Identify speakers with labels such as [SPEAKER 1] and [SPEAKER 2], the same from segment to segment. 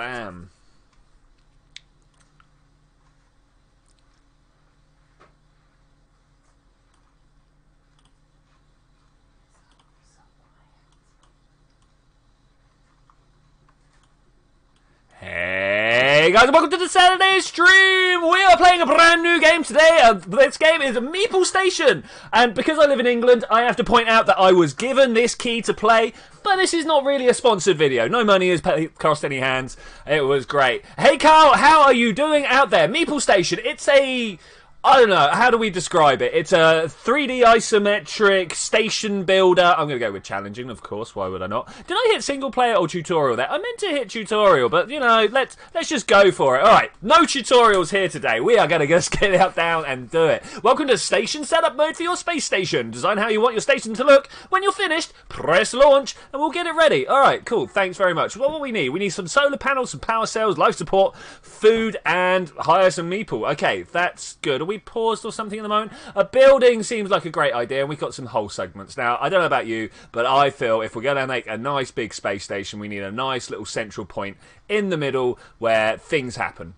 [SPEAKER 1] Bam. Hey guys, and welcome to the Saturday stream! We are playing a brand new game today. This game is Meeple Station. And because I live in England, I have to point out that I was given this key to play. But this is not really a sponsored video. No money has crossed any hands. It was great. Hey Carl, how are you doing out there? Meeple Station, it's a... I don't know, how do we describe it? It's a 3D isometric station builder. I'm going to go with challenging, of course, why would I not? Did I hit single player or tutorial there? I meant to hit tutorial, but, you know, let's just go for it. Alright, no tutorials here today. We are going to just get out down and do it. Welcome to Station Setup Mode for your space station. Design how you want your station to look. When you're finished, press launch, and we'll get it ready. Alright, cool, thanks very much. What will we need? We need some solar panels, some power cells, life support, food, and hire some meeple. Okay, that's good. Are we paused or something at the moment? A building seems like a great idea, and we've got some whole segments. Now, I don't know about you, but I feel if we're going to make a nice big space station, we need a nice little central point in the middle where things happen.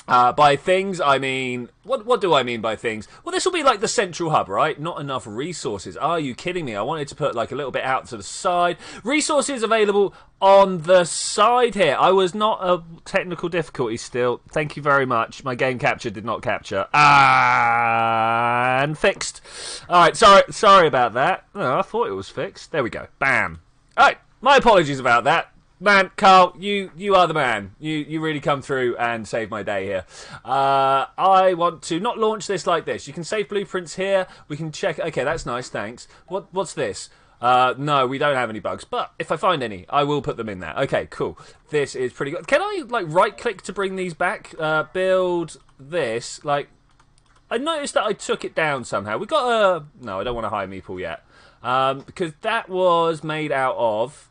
[SPEAKER 1] By things, I mean... What do I mean by things? Well, this will be like the central hub, right? Not enough resources. Are you kidding me? I wanted to put like a little bit out to the side. Resources available on the side here. I was not a technical difficulty still. Thank you very much. My game capture did not capture. And fixed. Alright, sorry about that. Oh, I thought it was fixed. There we go. Bam. Alright, my apologies about that. Man, Carl, you are the man. You really come through and save my day here. I want to not launch this like this. You can save blueprints here. We can check. Okay, that's nice, thanks. What's this? No, we don't have any bugs. But if I find any, I will put them in there. Okay, cool. This is pretty good. Can I, like, right-click to bring these back? Build this. Like, I noticed that I took it down somehow. We got a... No, I don't want to hire Meeple yet. Because that was made out of...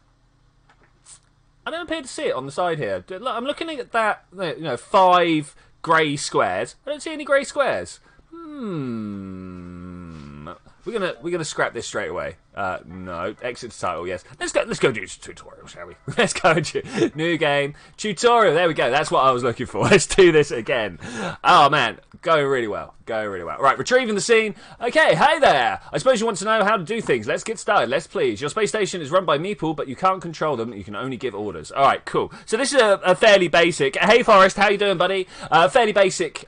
[SPEAKER 1] I don't appear to see it on the side here. I'm looking at that, you know, 5 grey squares. I don't see any grey squares. We're gonna scrap this straight away. No, exit to title. Yes, let's go do a tutorial, shall we? Let's go new game tutorial. There we go. That's what I was looking for. Let's do this again. Oh man, going really well. Right, retrieving the scene. Okay, hey there. I suppose you want to know how to do things. Let's get started. Let's please. Your space station is run by Meeple, but you can't control them. You can only give orders. All right, cool. So this is a fairly basic. Hey Forrest, how you doing, buddy? Fairly basic.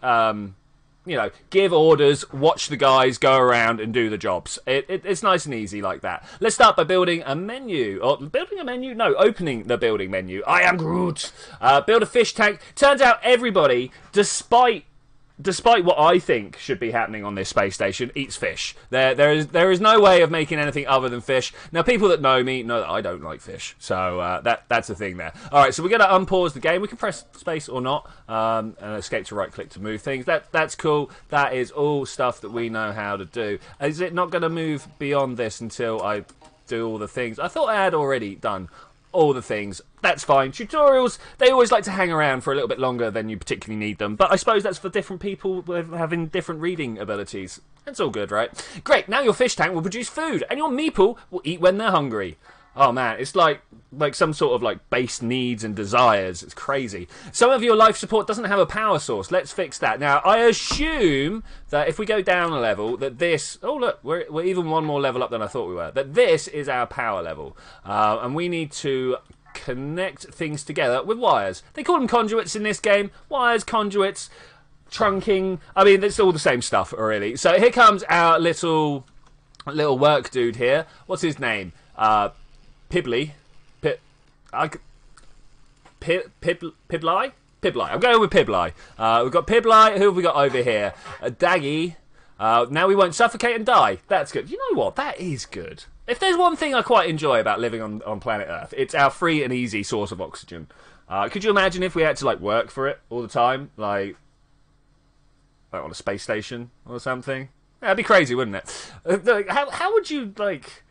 [SPEAKER 1] You know, give orders, watch the guys go around and do the jobs. It's nice and easy like that. Let's start by building a menu. Or building a menu? No, opening the building menu. I am Groot. Build a fish tank. Turns out everybody, despite what I think should be happening on this space station, eats fish. There is no way of making anything other than fish. Now, people that know me know that I don't like fish, so that's the thing there. All right, so we're going to unpause the game. We can press space or not, and escape to right-click to move things. That's cool. That is all stuff that we know how to do. Is it not going to move beyond this until I do all the things? I thought I had already done all the things. That's fine. Tutorials, they always like to hang around for a little bit longer than you particularly need them. But I suppose that's for different people with having different reading abilities. It's all good, right? Great, now your fish tank will produce food, and your meeple will eat when they're hungry. Oh man, it's like some sort of like base needs and desires. It's crazy. Some of your life support doesn't have a power source. Let's fix that. Now, I assume that if we go down a level, that this... Oh, look, we're even one more level up than I thought we were. That this is our power level. And we need to connect things together with wires. They call them conduits in this game. Wires, conduits, trunking. I mean, it's all the same stuff, really. So here comes our little work dude here. What's his name? Pibbly. Pibbly? Pibbly. I'm going with Pibbly. We've got Pibbly. Who have we got over here? Daggy. Now we won't suffocate and die. That's good. You know what? That is good. If there's one thing I quite enjoy about living on planet Earth, it's our free and easy source of oxygen. Could you imagine if we had to like work for it all the time? Like on a space station or something? That'd be crazy, wouldn't it? How would you like...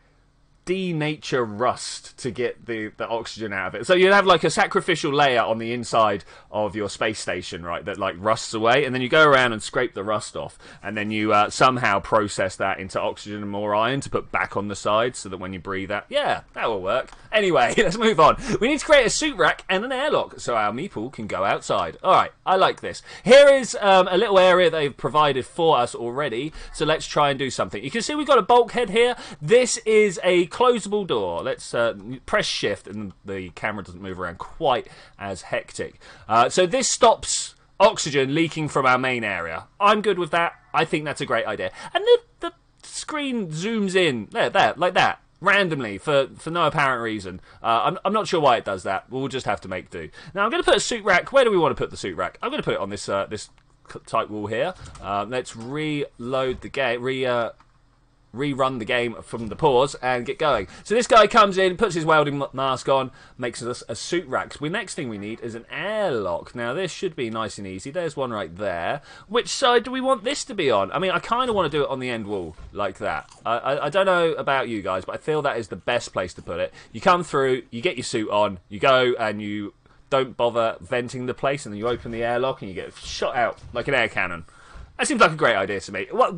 [SPEAKER 1] denature rust to get the oxygen out of it. So you'd have like a sacrificial layer on the inside of your space station, right, that like rusts away, and then you go around and scrape the rust off, and then you somehow process that into oxygen and more iron to put back on the side so that when you breathe out, yeah, that will work. Anyway, let's move on. We need to create a suit rack and an airlock so our meeple can go outside. Alright, I like this. Here is a little area they've provided for us already, so let's try and do something. You can see we've got a bulkhead here. This is a closable door. Let's press shift and the camera doesn't move around quite as hectic. So this stops oxygen leaking from our main area. I'm good with that. I think that's a great idea. And the screen zooms in there, like that, randomly for no apparent reason. I'm not sure why it does that. We'll just have to make do. Now I'm going to put a suit rack. Where do we want to put the suit rack? I'm going to put it on this this tight wall here. Let's reload the game. Rerun the game from the pause and get going. So this guy comes in, puts his welding mask on, makes us a suit rack. So the next thing we need is an airlock. Now this should be nice and easy. There's one right there. Which side do we want this to be on? I mean, I kind of want to do it on the end wall like that. I don't know about you guys, but I feel that is the best place to put it. You come through, you get your suit on, you go and you don't bother venting the place, and then you open the airlock and you get shot out like an air cannon. That seems like a great idea to me. What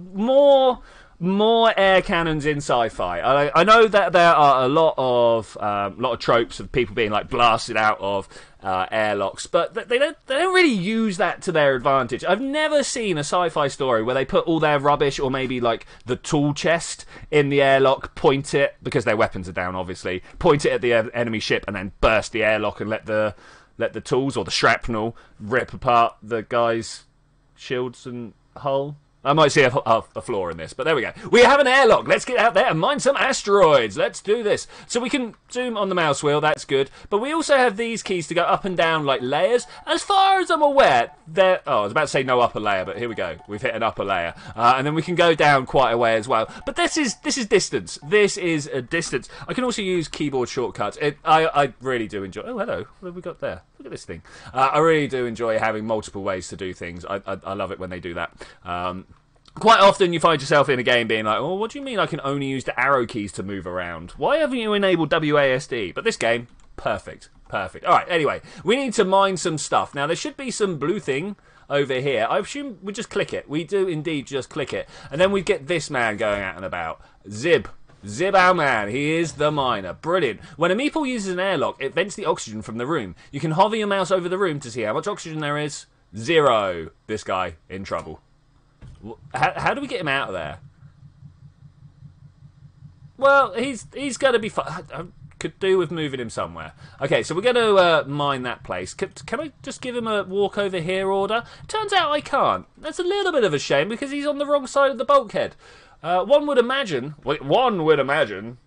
[SPEAKER 1] more air cannons in sci-fi. I know that there are a lot of tropes of people being like blasted out of airlocks, but they don't really use that to their advantage. I've never seen a sci-fi story where they put all their rubbish or maybe like the tool chest in the airlock, point it because their weapons are down, obviously, point it at the enemy ship, and then burst the airlock and let the tools or the shrapnel rip apart the guy's shields and hull. I might see a flaw in this, but there we go. We have an airlock. Let's get out there and mine some asteroids. Let's do this. So we can zoom on the mouse wheel. That's good. But we also have these keys to go up and down like layers. As far as I'm aware, I was about to say no upper layer, but here we go. We've hit an upper layer. And then we can go down quite a way as well. But this is distance. This is a distance. I can also use keyboard shortcuts. I really do enjoy... Oh, hello. What have we got there? Look at this thing. I really do enjoy having multiple ways to do things. I love it when they do that. Quite often you find yourself in a game being like, oh, what do you mean I can only use the arrow keys to move around? Why haven't you enabled WASD? But this game, perfect. Perfect. Alright, anyway, we need to mine some stuff. Now, there should be some blue thing over here. I assume we just click it. We do indeed just click it. And then we get this man going out and about. Zib, our man. He is the miner. Brilliant. When a meeple uses an airlock, it vents the oxygen from the room. You can hover your mouse over the room to see how much oxygen there is. 0. This guy in trouble. How do we get him out of there? Well, he's going to be fine. Could do with moving him somewhere. Okay, so we're going to mine that place. Can I just give him a walk over here order? Turns out I can't. That's a little bit of a shame because he's on the wrong side of the bulkhead. One would imagine,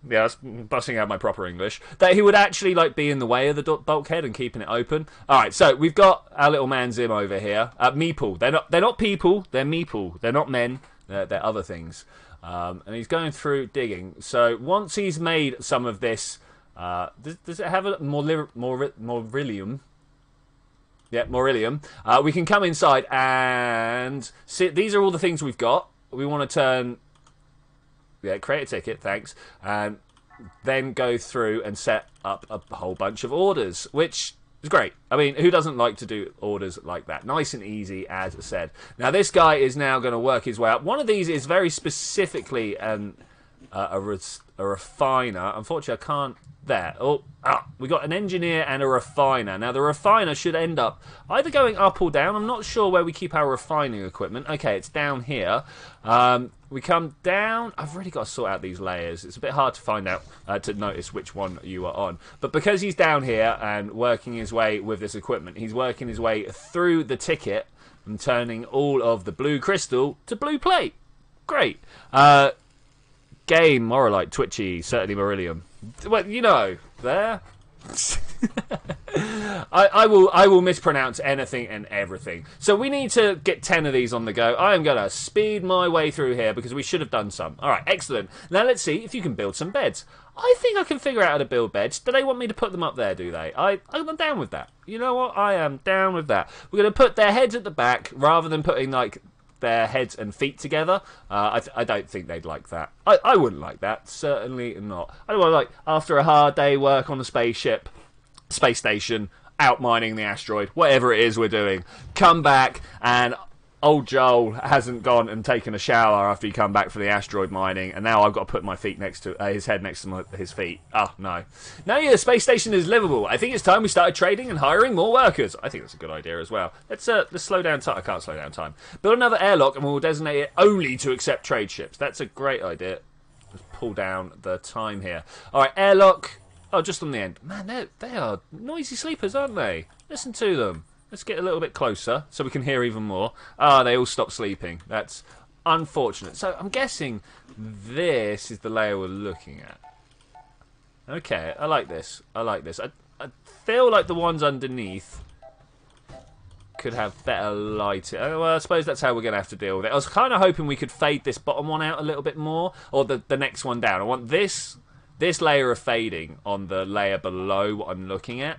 [SPEAKER 1] yes, busting out my proper English, that he would actually like be in the way of the bulkhead and keeping it open. All right, so we've got our little man Zim over here. Meeple. They're not people. They're Meeple. They're not men. They're other things. And he's going through digging. So once he's made some of this, does it have a Morilium? Yeah, Morilium. We can come inside and see. These are all the things we've got. We want to turn. Yeah, create a ticket, thanks. And then go through and set up a whole bunch of orders, which is great. I mean, who doesn't like to do orders like that? Nice and easy, as said. Now, this guy is now going to work his way up. One of these is very specifically a refiner. Unfortunately, I can't... There. We got an engineer and a refiner. Now, the refiner should end up either going up or down. I'm not sure where we keep our refining equipment. Okay, it's down here. We come down. I've really got to sort out these layers. It's a bit hard to find out, to notice which one you are on. But because he's down here and working his way with this equipment, he's working his way through the ticket and turning all of the blue crystal to blue plate. Great. Game, Moralite, Twitchi, certainly Beryllium. Well, you know, there. I will mispronounce anything and everything. So we need to get 10 of these on the go. I am going to speed my way through here because we should have done some. All right, excellent. Now let's see if you can build some beds. I think I can figure out how to build beds. Do they want me to put them up there, do they? I'm down with that. You know what? I am down with that. We're going to put their heads at the back rather than putting, like, their heads and feet together. I don't think they'd like that. I wouldn't like that. Certainly not. I don't want to, like, after a hard day work on a spaceship, space station, out mining the asteroid, whatever it is we're doing, come back and old Joel hasn't gone and taken a shower after he come back from the asteroid mining, and now I've got to put my feet next to his head next to his feet. Oh, no. Now, yeah, the space station is livable. I think it's time we started trading and hiring more workers. I think that's a good idea as well. Let's slow down time. I can't slow down time. Build another airlock, and we'll designate it only to accept trade ships. That's a great idea. Let's pull down the time here. All right, airlock. Oh, just on the end. Man, they are noisy sleepers, aren't they? Listen to them. Let's get a little bit closer so we can hear even more. Ah, they all stopped sleeping. That's unfortunate. So I'm guessing this is the layer we're looking at. Okay, I like this. I like this. I feel like the ones underneath could have better lighting. Oh, well, I suppose that's how we're going to have to deal with it. I was kind of hoping we could fade this bottom one out a little bit more, or the next one down. I want this layer of fading on the layer below what I'm looking at.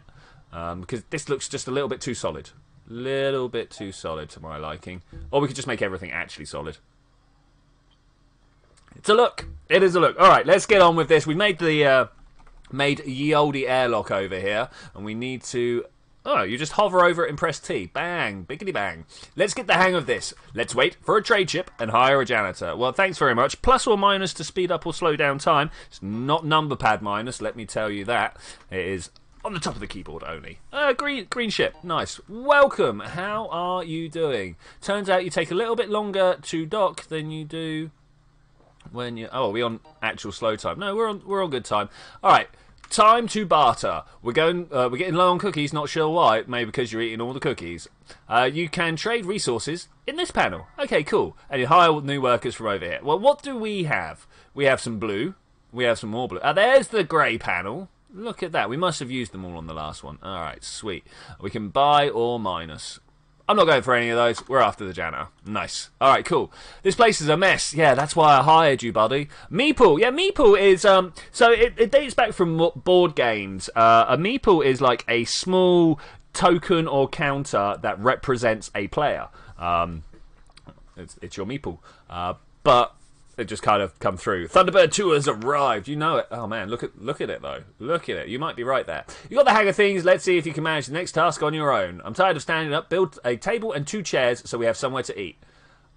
[SPEAKER 1] Because this looks just a little bit too solid. Little bit too solid to my liking. Or we could just make everything actually solid. It's a look. It is a look. Alright, let's get on with this. We made the ye olde airlock over here. And we need to... Oh, you just hover over it and press T. Bang. Biggity bang. Let's get the hang of this. Let's wait for a trade ship and hire a janitor. Well, thanks very much. Plus or minus to speed up or slow down time. It's not number pad minus, let me tell you that. It is... on the top of the keyboard only. Green ship. Nice. Welcome. How are you doing? Turns out you take a little bit longer to dock than you do when you... Oh, are we on actual slow time? No, we're on good time. All right. Time to barter. We're getting low on cookies. Not sure why. Maybe because you're eating all the cookies. You can trade resources in this panel. Okay, cool. And you hire new workers from over here. Well, what do we have? We have some blue. We have some more blue. There's the grey panel. Look at that. We must have used them all on the last one. Alright, sweet. We can buy or minus. I'm not going for any of those. We're after the janitor. Nice. Alright, cool. This place is a mess. Yeah, that's why I hired you, buddy. Meeple. Yeah, Meeple is... So it dates back from board games. A Meeple is like a small token or counter that represents a player. It's your Meeple. But... it just kind of come through. Thunderbird 2 has arrived. You know it. Oh, man. Look at it, though. Look at it. You might be right there. You got the hang of things. Let's see if you can manage the next task on your own. I'm tired of standing up. Build a table and 2 chairs so we have somewhere to eat.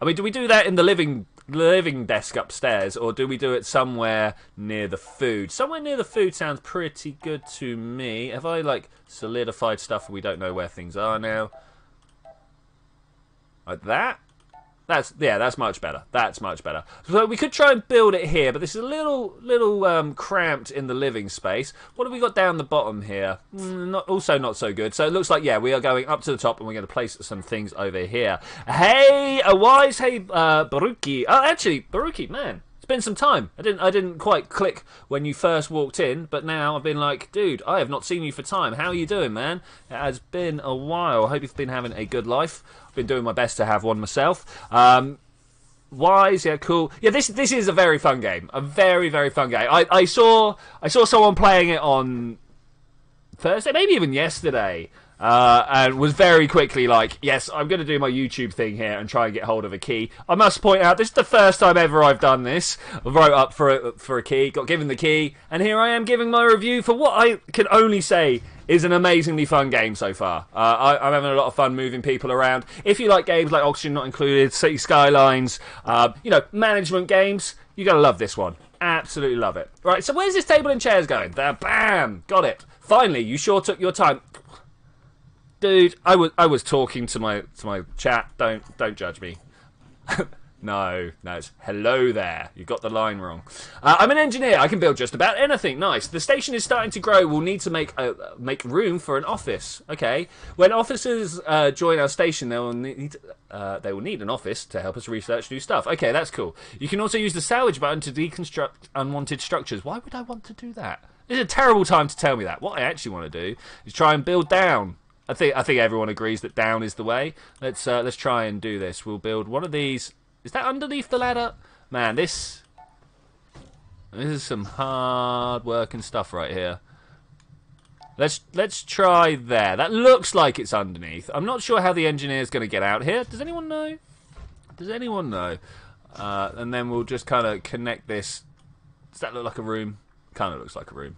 [SPEAKER 1] I mean, do we do that in the living desk upstairs, or do we do it somewhere near the food? Somewhere near the food sounds pretty good to me. Have I, like, solidified stuff and we don't know where things are now? Like that? That's much better. That's much better. So we could try and build it here, but this is a little cramped in the living space. What have we got down the bottom here? Also not so good. So it looks like, yeah, we are going up to the top, and we're going to place some things over here. Hey, Baruki. Oh, actually, Baruki, man. Been some time. I didn't quite click when you first walked in, but now I've been like, dude, I have not seen you for time. How are you doing, man? It has been a while. I hope you've been having a good life. I've been doing my best to have one myself. Wise, yeah, cool. Yeah, this is a very fun game. A very, very fun game. I saw someone playing it on Thursday, maybe even yesterday. And was very quickly like, yes, I'm going to do my YouTube thing here and try and get hold of a key. I must point out, this is the first time ever I've done this. I wrote up for a key, got given the key, and here I am giving my review for what I can only say is an amazingly fun game so far. I'm having a lot of fun moving people around. If you like games like Oxygen Not Included, City Skylines, management games, you're going to love this one. Absolutely love it. Right, so where's this table and chairs going? There, bam! Got it. Finally, you sure took your time. Dude, I was talking to my chat. Don't judge me. No, it's hello there. You got the line wrong. I'm an engineer. I can build just about anything. Nice. The station is starting to grow. We'll need to make room for an office. Okay. When officers join our station, they will need an office to help us research new stuff. Okay, that's cool. You can also use the salvage button to deconstruct unwanted structures. Why would I want to do that? It's a terrible time to tell me that. What I actually want to do is try and build down. I think everyone agrees that down is the way. Let's try and do this. We'll build one of these. Is that underneath the ladder? Man, this is some hard working stuff right here. Let's try there. That looks like it's underneath. I'm not sure how the engineer's going to get out here. Does anyone know? Does anyone know? And then we'll just kind of connect this. Does that look like a room? Kind of looks like a room.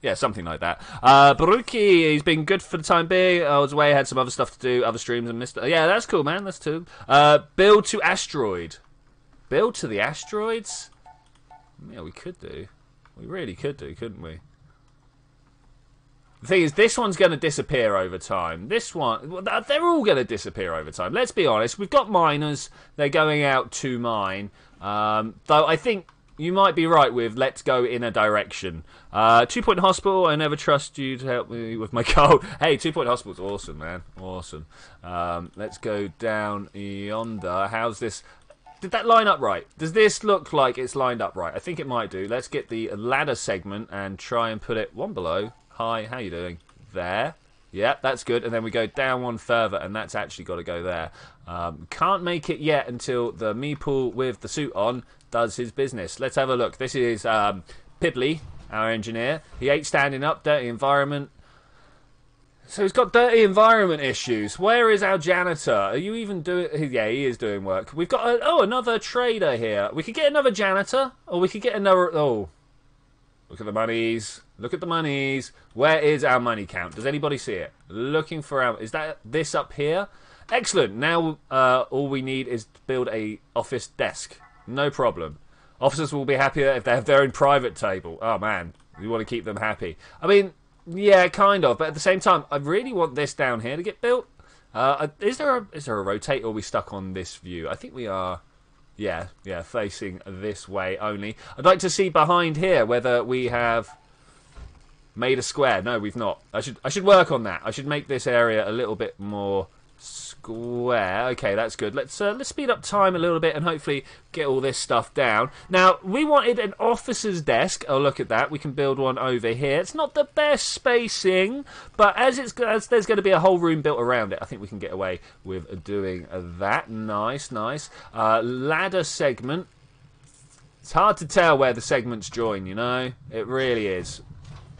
[SPEAKER 1] Yeah, something like that. Buki, he's been good for the time being. I was away, had some other stuff to do, other streams and missed it. Yeah, that's cool, man. That's too. Build to asteroid. Build to the asteroids? Yeah, we could do. We really could do, couldn't we? The thing is, this one's going to disappear over time. This one, they're all going to disappear over time. Let's be honest. We've got miners. They're going out to mine. Though I think you might be right with let's go in a direction. 2 Point Hospital, I never trust you to help me with my cold. Hey, 2 Point Hospital's awesome, man. Awesome. Let's go down yonder. How's this? Did that line up right? Does this look like it's lined up right? I think it might do. Let's get the ladder segment and try and put it one below. Hi, how you doing? There. Yeah, that's good. And then we go down one further, and that's actually got to go there. Can't make it yet until the Meeple with the suit on does his business. Let's have a look. This is Pibley, our engineer. He ain't standing up. Dirty environment. So he's got dirty environment issues. Where is our janitor? Are you even doing... Yeah, he is doing work. We've got... another trader here. We could get another janitor, or we could get another... Oh, look at the monies. Look at the monies. Where is our money count? Does anybody see it? Looking for our... Is that this up here? Excellent. Now all we need is to build a office desk. No problem. Officers will be happier if they have their own private table. Oh, man. We want to keep them happy. I mean... Yeah, kind of, but at the same time, I really want this down here to get built. Is there a rotate, or are we stuck on this view? I think we are, yeah, facing this way only. I'd like to see behind here whether we have made a square. No, we've not. I should work on that. I should make this area a little bit more square. Okay, that's good. Let's speed up time a little bit and hopefully get all this stuff down. Now, we wanted an officer's desk. Oh, look at that. We can build one over here. It's not the best spacing, but as there's going to be a whole room built around it, I think we can get away with doing that. Nice, nice. Ladder segment. It's hard to tell where the segments join, you know? It really is.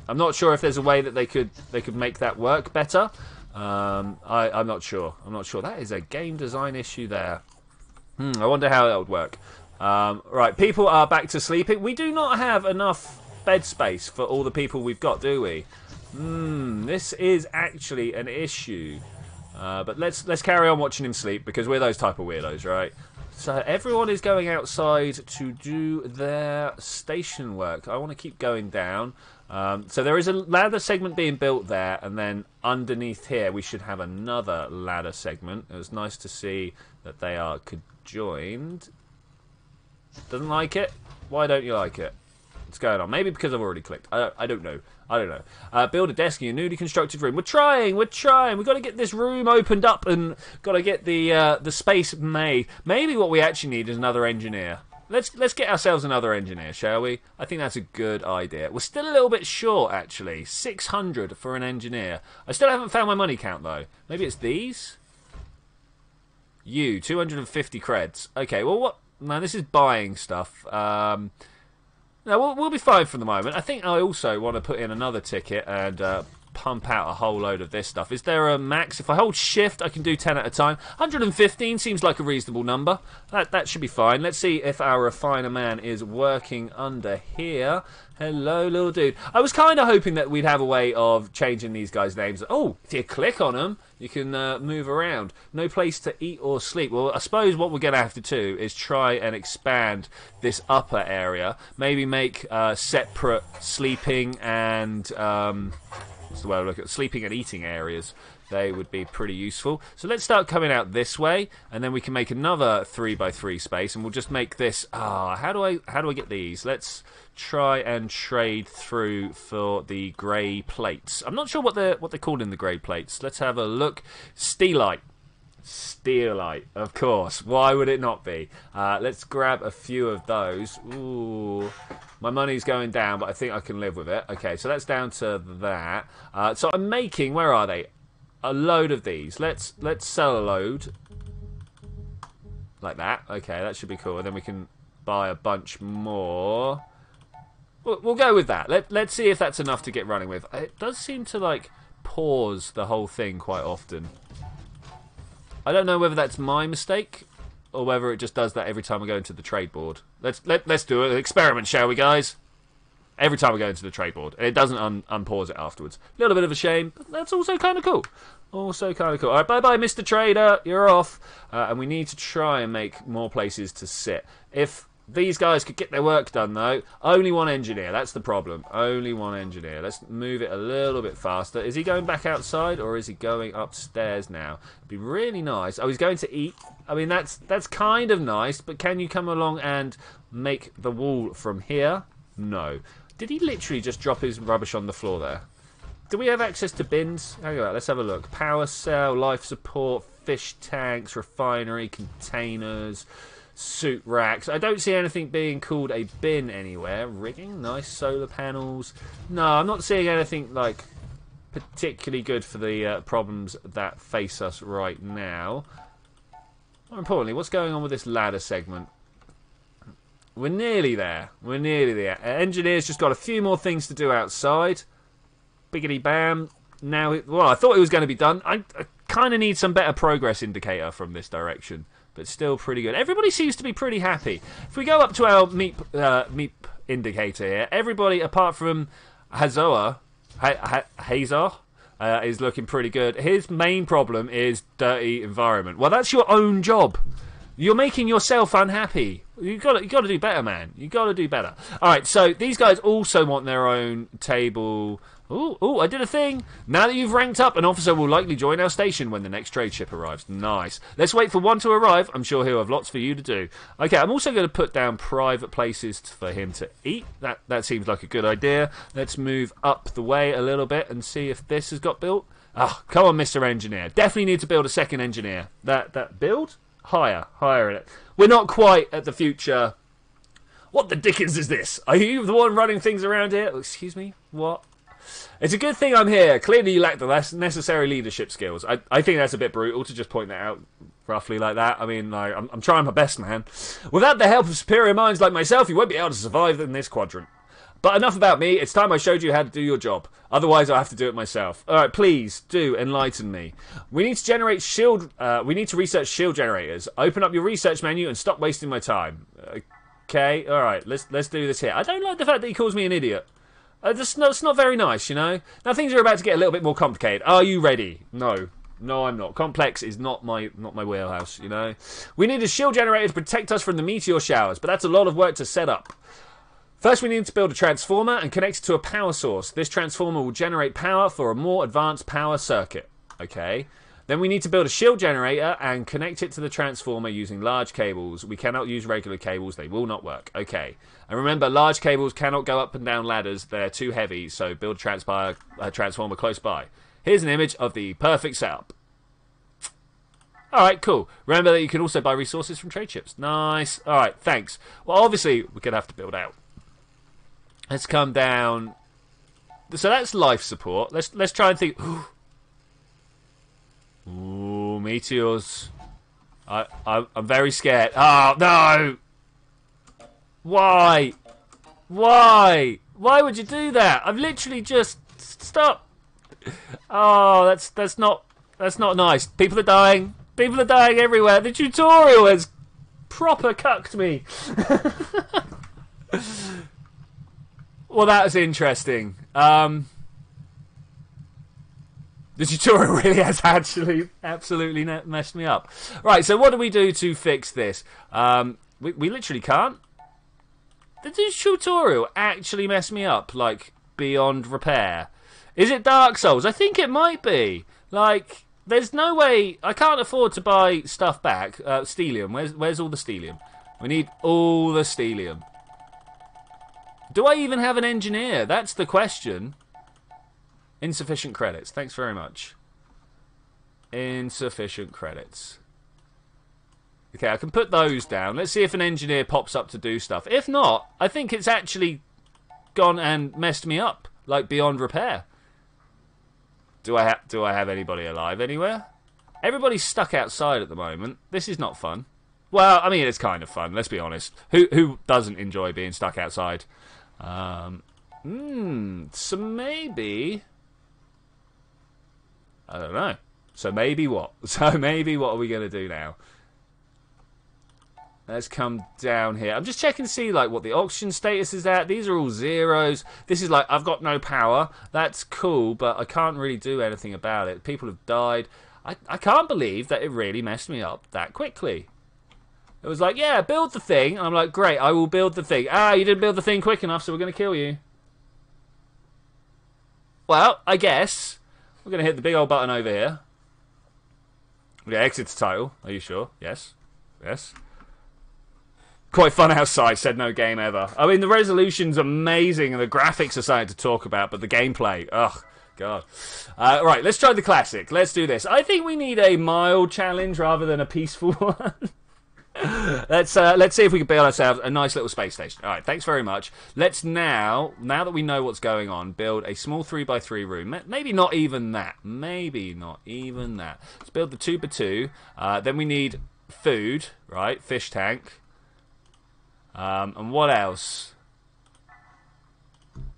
[SPEAKER 1] I'm not sure if there's a way that they could make that work better. I'm not sure. That is a game design issue there. I wonder how that would work. Right, people are back to sleeping. We do not have enough bed space for all the people we've got, do we? This is actually an issue. But let's carry on watching him sleep because we're those type of weirdos, right? So everyone is going outside to do their station work. I want to keep going down. So there is a ladder segment being built there, and then underneath here we should have another ladder segment. It was nice to see that they are conjoined. Doesn't like it? Why don't you like it? What's going on? Maybe because I've already clicked. I don't know. Build a desk in your newly constructed room. We're trying. We've got to get this room opened up and got to get the space made. Maybe what we actually need is another engineer. Let's get ourselves another engineer, shall we? I think that's a good idea. We're still a little bit short, actually. 600 for an engineer. I still haven't found my money count, though. Maybe it's these? 250 creds. Okay, well, what... No, this is buying stuff. No, we'll be fine for the moment. I think I also want to put in another ticket and pump out a whole load of this stuff. Is there a max? If I hold shift, I can do 10 at a time. 115 seems like a reasonable number. That should be fine. Let's see if our refiner man is working under here. Hello, little dude. I was kind of hoping that we'd have a way of changing these guys' names. Oh, if you click on them, you can move around. No place to eat or sleep. Well, I suppose what we're going to have to do is try and expand this upper area. Maybe make separate sleeping and... That's the way I look at sleeping and eating areas. They would be pretty useful. So let's start coming out this way, and then we can make another 3x3 space, and we'll just make this. How do I get these? Let's try and trade through for the grey plates. I'm not sure what they're called in the grey plates. Let's have a look. Steelite. Steelite, of course. Why would it not be? Let's grab a few of those. Ooh, my money's going down, but I think I can live with it. Okay, so that's down to that. So I'm making, where are they? A load of these. Let's sell a load. Like that. Okay, that should be cool. And then we can buy a bunch more. We'll go with that. Let's see if that's enough to get running with. It does seem to, like, pause the whole thing quite often. I don't know whether that's my mistake or whether it just does that every time I go into the trade board. Let's do an experiment, shall we, guys? Every time I go into the trade board, and it doesn't unpause it afterwards. A little bit of a shame, but that's also kind of cool. Also kind of cool. All right, bye-bye, Mr. Trader. You're off. And we need to try and make more places to sit. If these guys could get their work done, though, only one engineer. That's the problem. Only one engineer. Let's move it a little bit faster. Is he going back outside, or is he going upstairs now? It'd be really nice. Oh, he's going to eat. I mean, that's kind of nice, but can you come along and make the wall from here? No. Did he literally just drop his rubbish on the floor there? Do we have access to bins? Hang on, let's have a look. Power cell, life support, fish tanks, refinery, containers, suit racks. I don't see anything being called a bin anywhere. Rigging, nice solar panels. No, I'm not seeing anything like particularly good for the problems that face us right now. More importantly, what's going on with this ladder segment? We're nearly there. We're nearly there. Engineer's just got a few more things to do outside. Biggity bam. Now, well, I thought it was going to be done. I kind of need some better progress indicator from this direction, but still pretty good. Everybody seems to be pretty happy. If we go up to our meep indicator here, everybody apart from Hazor is looking pretty good. His main problem is dirty environment. Well, that's your own job. You're making yourself unhappy. You got to do better, man. You got to do better. All right, so these guys also want their own table. Oh, I did a thing. Now that you've ranked up, an officer will likely join our station when the next trade ship arrives. Nice. Let's wait for one to arrive. I'm sure he'll have lots for you to do. Okay, I'm also going to put down private places for him to eat. That seems like a good idea. Let's move up the way a little bit and see if this has got built. Oh, come on, Mr. Engineer. Definitely need to build a second engineer. That build? Higher in it. We're not quite at the future. What the dickens is this? Are you the one running things around here? Oh, excuse me? What? It's a good thing I'm here. Clearly you lack the necessary leadership skills. I think that's a bit brutal to just point that out roughly like that. I mean, like, I'm trying my best, man. Without the help of superior minds like myself, you won't be able to survive in this quadrant. But enough about me. It's time I showed you how to do your job. Otherwise, I'll have to do it myself. All right, please do enlighten me. We need to generate shield. We need to research shield generators. Open up your research menu and stop wasting my time. Okay. All right. Let's do this here. I don't like the fact that he calls me an idiot. It's not very nice, you know. Now things are about to get a little bit more complicated. Are you ready? No, I'm not. Complex is not my wheelhouse, you know. We need a shield generator to protect us from the meteor showers, but that's a lot of work to set up. First, we need to build a transformer and connect it to a power source. This transformer will generate power for a more advanced power circuit. Okay. Then we need to build a shield generator and connect it to the transformer using large cables. We cannot use regular cables. They will not work. Okay. And remember, large cables cannot go up and down ladders. They're too heavy, so build a transformer close by. Here's an image of the perfect setup. Alright, cool. Remember that you can also buy resources from trade ships. Nice. Alright, thanks. Well, obviously, we're going to have to build out. Let's come down. So that's life support. Let's try and think. Ooh, meteors. I'm very scared. Oh, no! Why? Why would you do that? I've literally just... Stop! Oh, that's not nice. People are dying. People are dying everywhere. The tutorial has proper cucked me. Well, that was interesting. The tutorial really has actually absolutely messed me up. Right, so what do we do to fix this? We literally can't. Did this tutorial actually mess me up, like, beyond repair? Is it Dark Souls? I think it might be. Like, there's no way... I can't afford to buy stuff back. Stellium. Where's all the stellium? We need all the stellium. Do I even have an engineer? That's the question. Insufficient credits. Thanks very much. Insufficient credits. Okay, I can put those down. Let's see if an engineer pops up to do stuff. If not, I think it's actually gone and messed me up, like beyond repair. Do I have anybody alive anywhere? Everybody's stuck outside at the moment. This is not fun. Well, I mean, it's kind of fun. Let's be honest. Who doesn't enjoy being stuck outside? So maybe... I don't know. So maybe what? So maybe what are we going to do now? Let's come down here. I'm just checking to see like what the oxygen status is at. These are all zeros. This is like, I've got no power. That's cool, but I can't really do anything about it. People have died. I can't believe that it really messed me up that quickly. It was like, yeah, build the thing. And I'm like, great, I will build the thing. Ah, you didn't build the thing quick enough, so we're going to kill you. Well, I guess we're going to hit the big old button over here. Okay, exit to title. Are you sure? Yes. Yes. Quite fun outside, said no game ever. I mean, the resolution's amazing and the graphics are something to talk about, but the gameplay, ugh, God. Right, let's try the classic. Let's do this. I think we need a mild challenge rather than a peaceful one. Let's see if we can build ourselves a nice little space station. All right, thanks very much. Let's now that we know what's going on, build a small 3x3 room. Maybe not even that. Maybe not even that. Let's build the 2x2. Then we need food, right? Fish tank. And what else?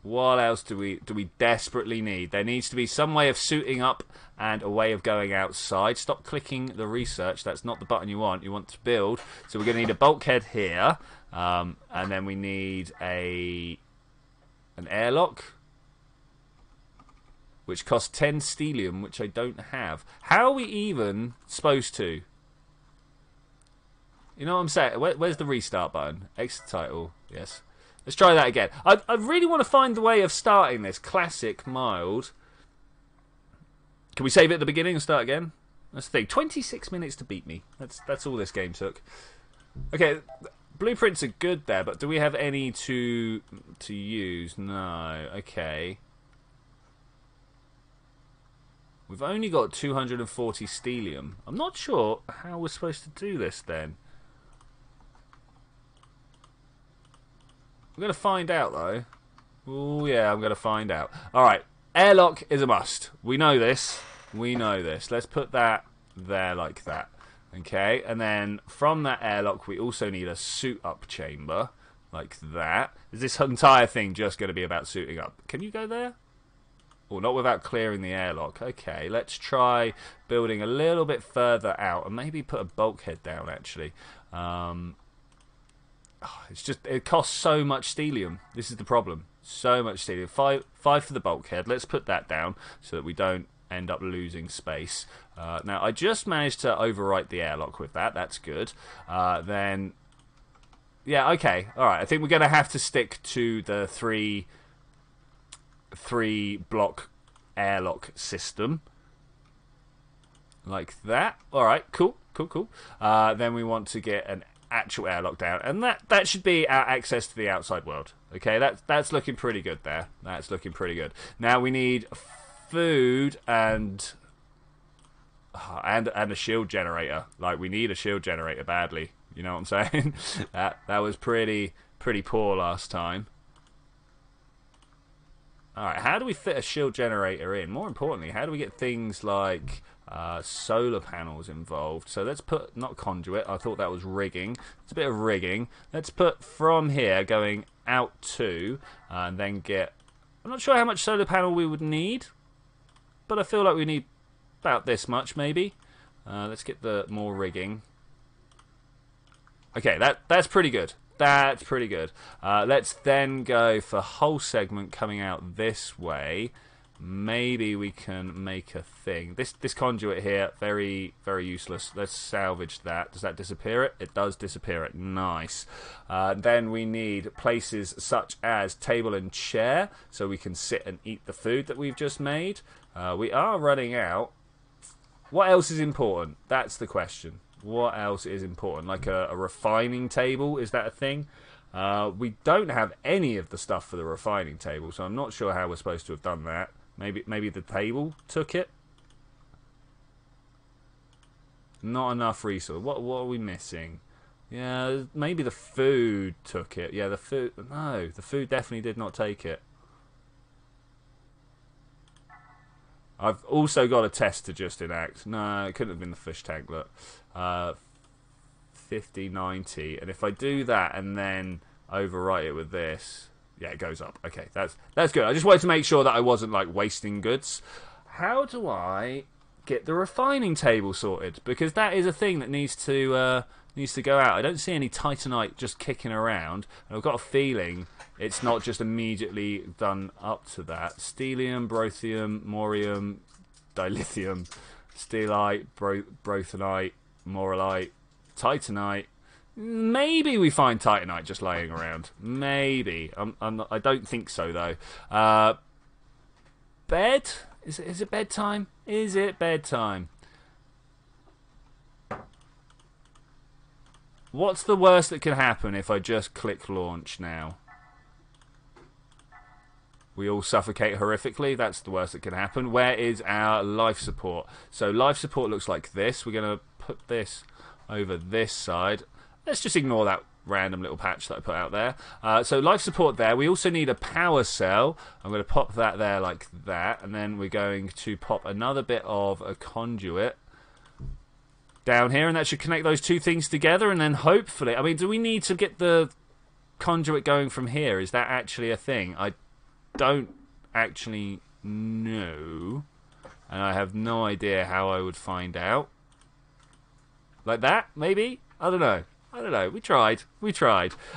[SPEAKER 1] What else do we desperately need? There needs to be some way of suiting up and a way of going outside. Stop clicking the research. That's not the button you want. You want to build. So we're going to need a bulkhead here. And then we need an airlock, which costs 10 stellium, which I don't have. How are we even supposed to? You know what I'm saying? Where's the restart button? Exit title. Yes. Let's try that again. I really want to find the way of starting this. Classic, mild. Can we save it at the beginning and start again? That's the thing. 26 minutes to beat me. That's all this game took. Okay, blueprints are good there, but do we have any to use? No. Okay. We've only got 240 stellium. I'm not sure how we're supposed to do this then. I'm going to find out, though. Oh, yeah, I'm going to find out. All right, airlock is a must. We know this. We know this. Let's put that there like that. Okay, and then from that airlock, we also need a suit-up chamber like that. Is this entire thing just going to be about suiting up? Can you go there? Oh, not without clearing the airlock. Okay, let's try building a little bit further out and maybe put a bulkhead down, actually. It's just, it costs so much stellium. This is the problem. So much stellium. Five for the bulkhead. Let's put that down so that we don't end up losing space. Now, I just managed to overwrite the airlock with that. That's good. Then, yeah, okay. All right. I think we're going to have to stick to the three block airlock system. Like that. All right. Cool. Then we want to get an actual airlock down, and that should be our access to the outside world. Okay, that's looking pretty good there. That's looking pretty good. Now we need food and a shield generator. Like, we need a shield generator badly. You know what I'm saying? that was pretty poor last time. All right, how do we fit a shield generator in? More importantly, how do we get things like solar panels involved? So let's put, not conduit, I thought that was rigging. It's a bit of rigging. Let's put from here going out to, and then get, I'm not sure how much solar panel we would need, but I feel like we need about this much maybe. Let's get the more rigging. Okay, that's pretty good. That's pretty good. Let's then go for whole segment coming out this way. Maybe we can make a thing. This conduit here, very useless. Let's salvage that. Does that disappear it? It does disappear it. Nice. Then we need places such as table and chair, so we can sit and eat the food that we've just made. We are running out. What else is important? That's the question. What else is important? Like a refining table, is that a thing? We don't have any of the stuff for the refining table, so I'm not sure how we're supposed to have done that. Maybe the table took it? Not enough resource. What are we missing? Yeah, maybe the food took it. Yeah, the food... No, the food definitely did not take it. I've also got a test to just enact. No, it couldn't have been the fish tank, look. 50, 90. And if I do that and then overwrite it with this... Yeah, it goes up. Okay, that's good. I just wanted to make sure that I wasn't, like, wasting goods. How do I get the refining table sorted, because that is a thing that needs to go out. I don't see any titanite just kicking around, and I've got a feeling it's not just immediately done up to that. Stellium, brothium, morium, dilithium, steelite, brothanite, moralite, titanite. Maybe we find titanite just laying around. Maybe. I don't think so though. Bed? Is it bedtime? Is it bedtime? What's the worst that can happen if I just click launch now? We all suffocate horrifically. That's the worst that can happen. Where is our life support? So life support looks like this. We're going to put this over this side. Let's just ignore that random little patch that I put out there. So life support there. We also need a power cell. I'm going to pop that there like that. And then we're going to pop another bit of a conduit down here. And that should connect those two things together. And then hopefully... I mean, do we need to get the conduit going from here? Is that actually a thing? I don't actually know, and I have no idea how I would find out. Like that, maybe? I don't know. We tried.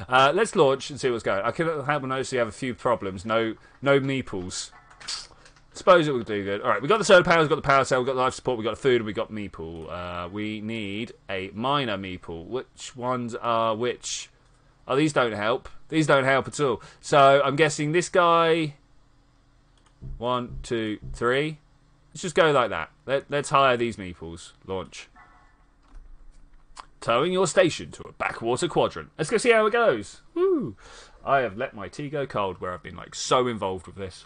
[SPEAKER 1] Let's launch and see what's going on. I can help notice we have a few problems. No meeples. Suppose it will do good. Alright, we got the solar power, we've got the power cell, we've got the life support, we've got the food, and we've got meeple. We need a miner meeple. Which ones are which? Oh, these don't help. These don't help at all. So, I'm guessing this guy... 1, 2, 3. Let's just go like that. Let's hire these meeples. Launch. Towing your station to a backwater quadrant. Let's go see how it goes. Woo! I have let my tea go cold where I've been like so involved with this.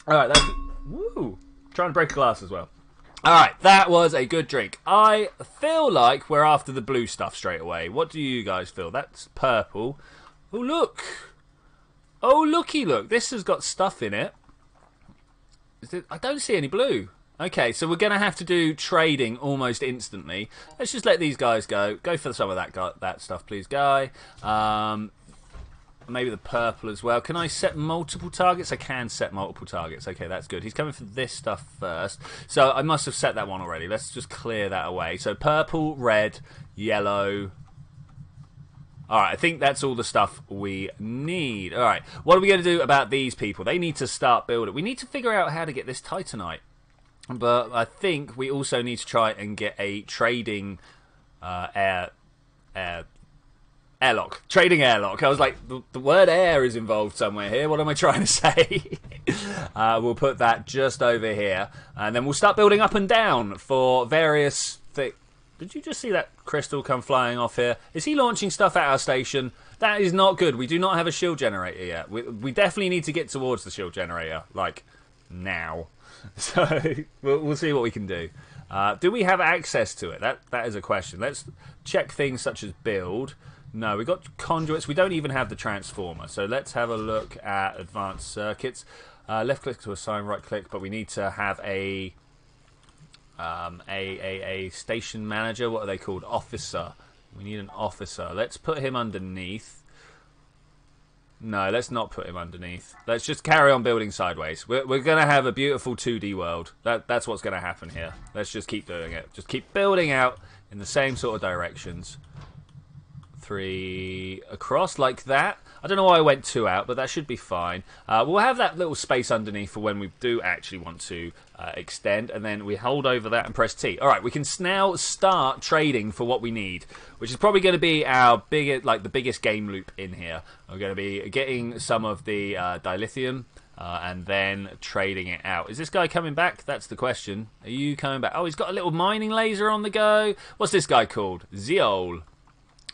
[SPEAKER 1] Alright, that's... Woo! Trying to break a glass as well. Alright, that was a good drink. I feel like we're after the blue stuff straight away. What do you guys feel? That's purple. Oh, look. Oh, looky, look. This has got stuff in it. I don't see any blue. Okay, so we're going to have to do trading almost instantly. Let's just let these guys go. Go for some of that stuff, please, guy. Maybe the purple as well. Can I set multiple targets? I can set multiple targets. Okay, that's good. He's coming for this stuff first. So I must have set that one already. Let's just clear that away. So purple, red, yellow. Alright, I think that's all the stuff we need. Alright, what are we going to do about these people? They need to start building. We need to figure out how to get this titanite. But I think we also need to try and get a trading airlock. Trading airlock. I was like, the word air is involved somewhere here. What am I trying to say? We'll put that just over here. And then we'll start building up and down for various things. Did you just see that crystal come flying off here? Is he launching stuff at our station? That is not good. We do not have a shield generator yet. We definitely need to get towards the shield generator. Like, now. So, we'll see what we can do. Do we have access to it? That is a question. Let's check things such as build. No, we've got conduits. We don't even have the transformer. So let's have a look at advanced circuits. Left click to assign, right click, but we need to have a station manager. What are they called? Officer. We need an officer. Let's put him underneath. No, let's not put him underneath. Let's just carry on building sideways. We're going to have a beautiful 2D world. That's what's going to happen here. Let's just keep doing it. Just keep building out in the same sort of directions. 3 across like that. I don't know why I went 2 out, but that should be fine. We'll have that little space underneath for when we do actually want to extend, and then we hold over that and press T. Alright, we can now start trading for what we need, which is probably going to be our the biggest game loop in here. We're going to be getting some of the dilithium and then trading it out. Is this guy coming back? That's the question. Are you coming back? Oh, he's got a little mining laser on the go. What's this guy called? Zeol.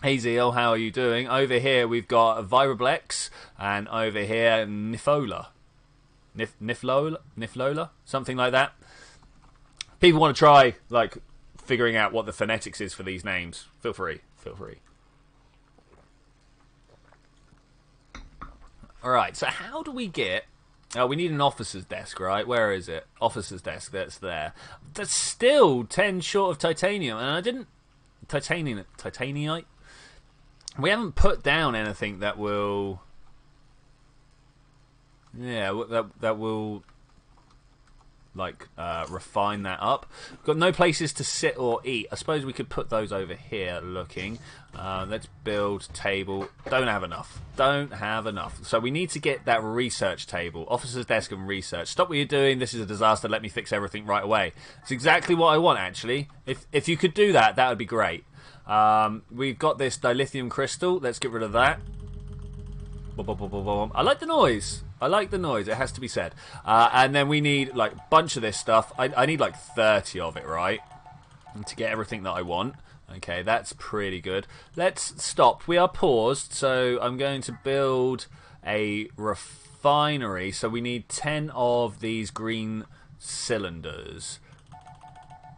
[SPEAKER 1] Hey Zeal, how are you doing? Over here we've got Viroblex, and over here Nifola. Niflola? Something like that. People want to try, like, figuring out what the phonetics is for these names. Feel free. Alright, so how do we get... Oh, we need an officer's desk, right? Where is it? Officer's desk, that's there. That's still 10 short of titanium, and I didn't... Titaniite? We haven't put down anything that will... Yeah, that will like refine that up. We've got no places to sit or eat. I suppose we could put those over here looking. Let's build table. Don't have enough. Don't have enough. So we need to get that research table. Officer's desk and research. Stop what you're doing. This is a disaster. Let me fix everything right away. It's exactly what I want, actually. If you could do that, that would be great. We've got this dilithium crystal. Let's get rid of that. I like the noise. I like the noise, it has to be said. And then we need like a bunch of this stuff. I need like 30 of it, right? And to get everything that I want. Okay, that's pretty good. Let's stop. We are paused, so I'm going to build a refinery. So we need 10 of these green cylinders.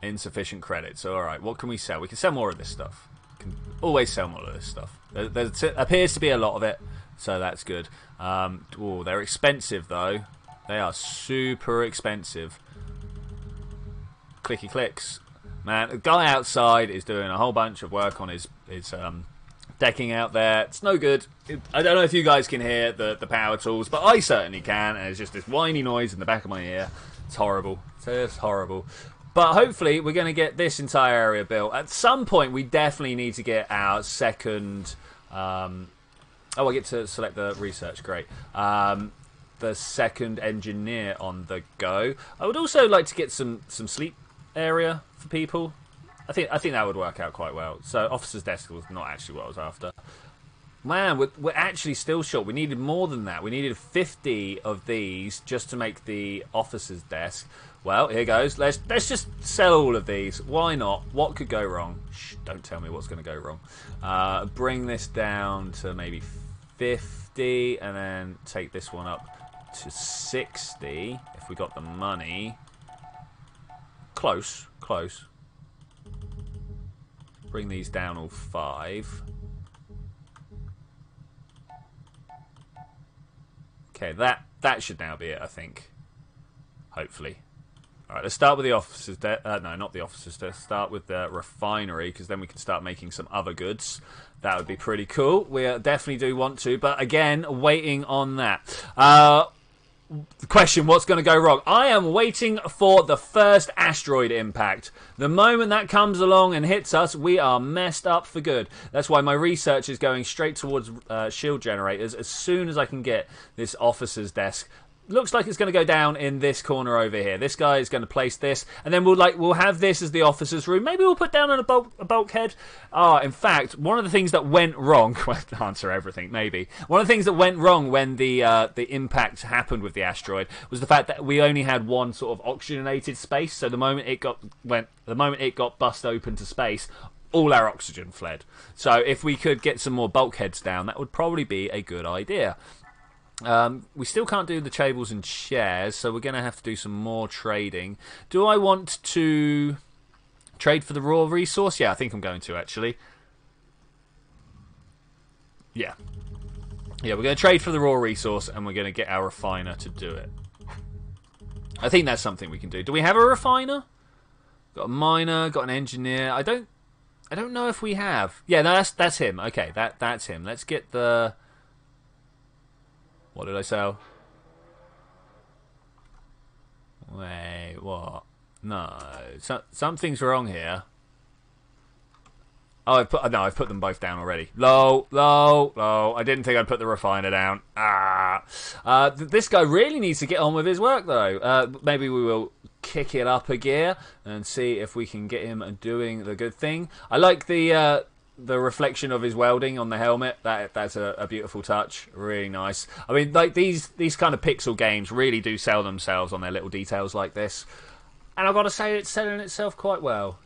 [SPEAKER 1] Insufficient credits. So, alright, what can we sell? We can sell more of this stuff. We can always sell more of this stuff. There appears to be a lot of it. So that's good. Oh, they're expensive though. They are super expensive. Clicky clicks. Man, the guy outside is doing a whole bunch of work on his decking out there. It's no good. I don't know if you guys can hear the power tools, but I certainly can. And it's just this whiny noise in the back of my ear. It's horrible. It's just horrible. But hopefully we're going to get this entire area built. At some point we definitely need to get our second... Oh, I get to select the research. Great. The second engineer on the go. I would also like to get some sleep area for people. I think that would work out quite well. So officer's desk was not actually what I was after. Man, we're actually still short. We needed more than that. We needed 50 of these just to make the officer's desk. Well, here goes. Let's just sell all of these. Why not? What could go wrong? Shh, don't tell me what's going to go wrong. Bring this down to maybe 50 and then take this one up to 60 if we got the money. Close. Bring these down all 5. Okay, that should now be it, I think. Hopefully. Alright, let's start with the officer's desk. No, not the officer's desk. Start with the refinery, because then we can start making some other goods. That would be pretty cool. We definitely do want to, but again, waiting on that. The question, what's going to go wrong? I am waiting for the first asteroid impact. The moment that comes along and hits us, we are messed up for good. That's why my research is going straight towards shield generators as soon as I can get this officer's desk. Looks like it's going to go down in this corner over here. This guy is going to place this, and then we'll have this as the officer's room. Maybe we'll put down a bulkhead. In fact, one of the things that went wrong. Well, answer everything, maybe. One of the things that went wrong when the impact happened with the asteroid was the fact that we only had one sort of oxygenated space. So the moment it got bust open to space, all our oxygen fled. So if we could get some more bulkheads down, that would probably be a good idea. We still can't do the tables and chairs, so we're going to have to do some more trading. Do I want to trade for the raw resource? Yeah, I think I'm going to, actually. Yeah, we're going to trade for the raw resource, and we're going to get our refiner to do it. I think that's something we can do. Do we have a refiner? Got a miner, got an engineer. I don't know if we have. Yeah, no, that's him. Okay, that's him. Let's get the... What did I sell? Wait, what? No, something's wrong here. Oh, I've put them both down already. Low. I didn't think I'd put the refiner down. This guy really needs to get on with his work, though. Maybe we will kick it up a gear and see if we can get him doing the good thing. I like the reflection of his welding on the helmet. That's a beautiful touch. Really nice. I mean, like these kind of pixel games really do sell themselves on their little details like this. And I've got to say, it's selling itself quite well.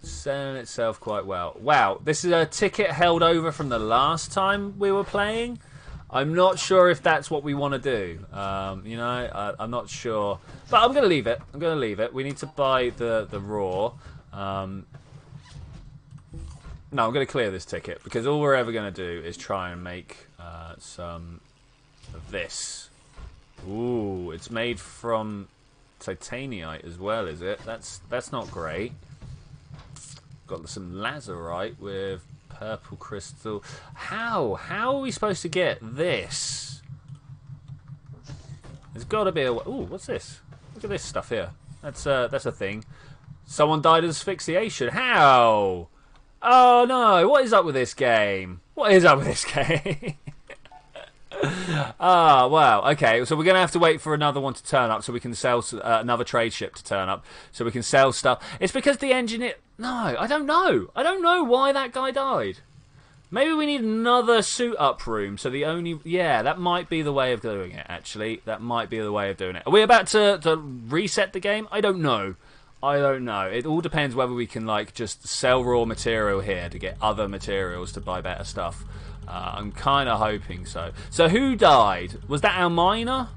[SPEAKER 1] Wow, this is a ticket held over from the last time we were playing. I'm not sure if that's what we want to do. I'm not sure. But I'm going to leave it. We need to buy the raw. No, I'm going to clear this ticket, because all we're ever going to do is try and make some of this. Ooh, it's made from titanite as well, is it? That's not great. Got some lazurite with purple crystal. How are we supposed to get this? There's got to be a... Ooh, what's this? Look at this stuff here. That's a thing. Someone died of asphyxiation. How? Oh no! What is up with this game? What is up with this game? Ah, wow. Okay, so we're going to have to wait for another one to turn up so we can sell another trade ship to turn up so we can sell stuff. It's because the engineer... No, I don't know. I don't know why that guy died. Maybe we need another suit-up room. So the only... Yeah, that might be the way of doing it, actually. That might be the way of doing it. Are we about to reset the game? I don't know. I don't know. It all depends whether we can, like, just sell raw material here to get other materials to buy better stuff. I'm kind of hoping so. So who died? Was that our miner?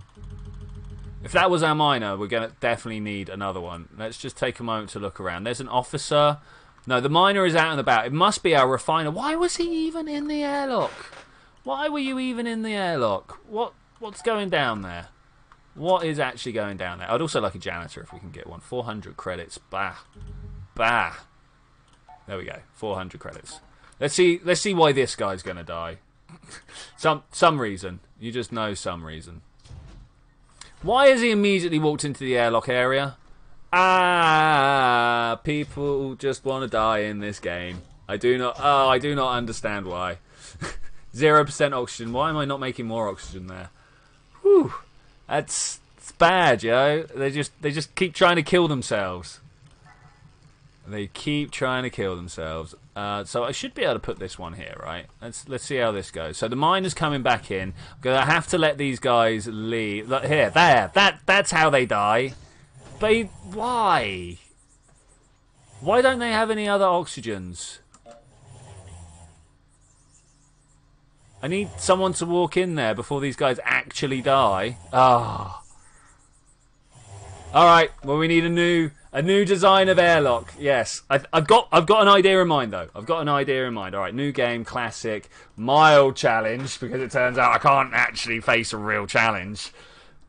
[SPEAKER 1] If that was our miner, we're going to definitely need another one. Let's just take a moment to look around. There's an officer. No, the miner is out and about. It must be our refiner. Why was he even in the airlock? Why were you even in the airlock? What's going down there? What is actually going down there? I'd also like a janitor if we can get one. 400 credits. Bah. Bah. There we go. 400 credits. Let's see why this guy's gonna die. some reason. You just know some reason. Why has he immediately walked into the airlock area? Ah, people just want to die in this game. I do not understand why. 0% oxygen. Why am I not making more oxygen there? Whew. It's bad, yo. They just keep trying to kill themselves. They keep trying to kill themselves. So I should be able to put this one here, right? Let's see how this goes. So the miner's coming back in. I'm gonna have to let these guys leave. Look, here, there. That's how they die. But why? Why don't they have any other oxygens? I need someone to walk in there before these guys actually die. Ah. All right. Well, we need a new design of airlock. Yes, I've got an idea in mind though. I've got an idea in mind. All right, new game, classic, mild challenge because it turns out I can't actually face a real challenge.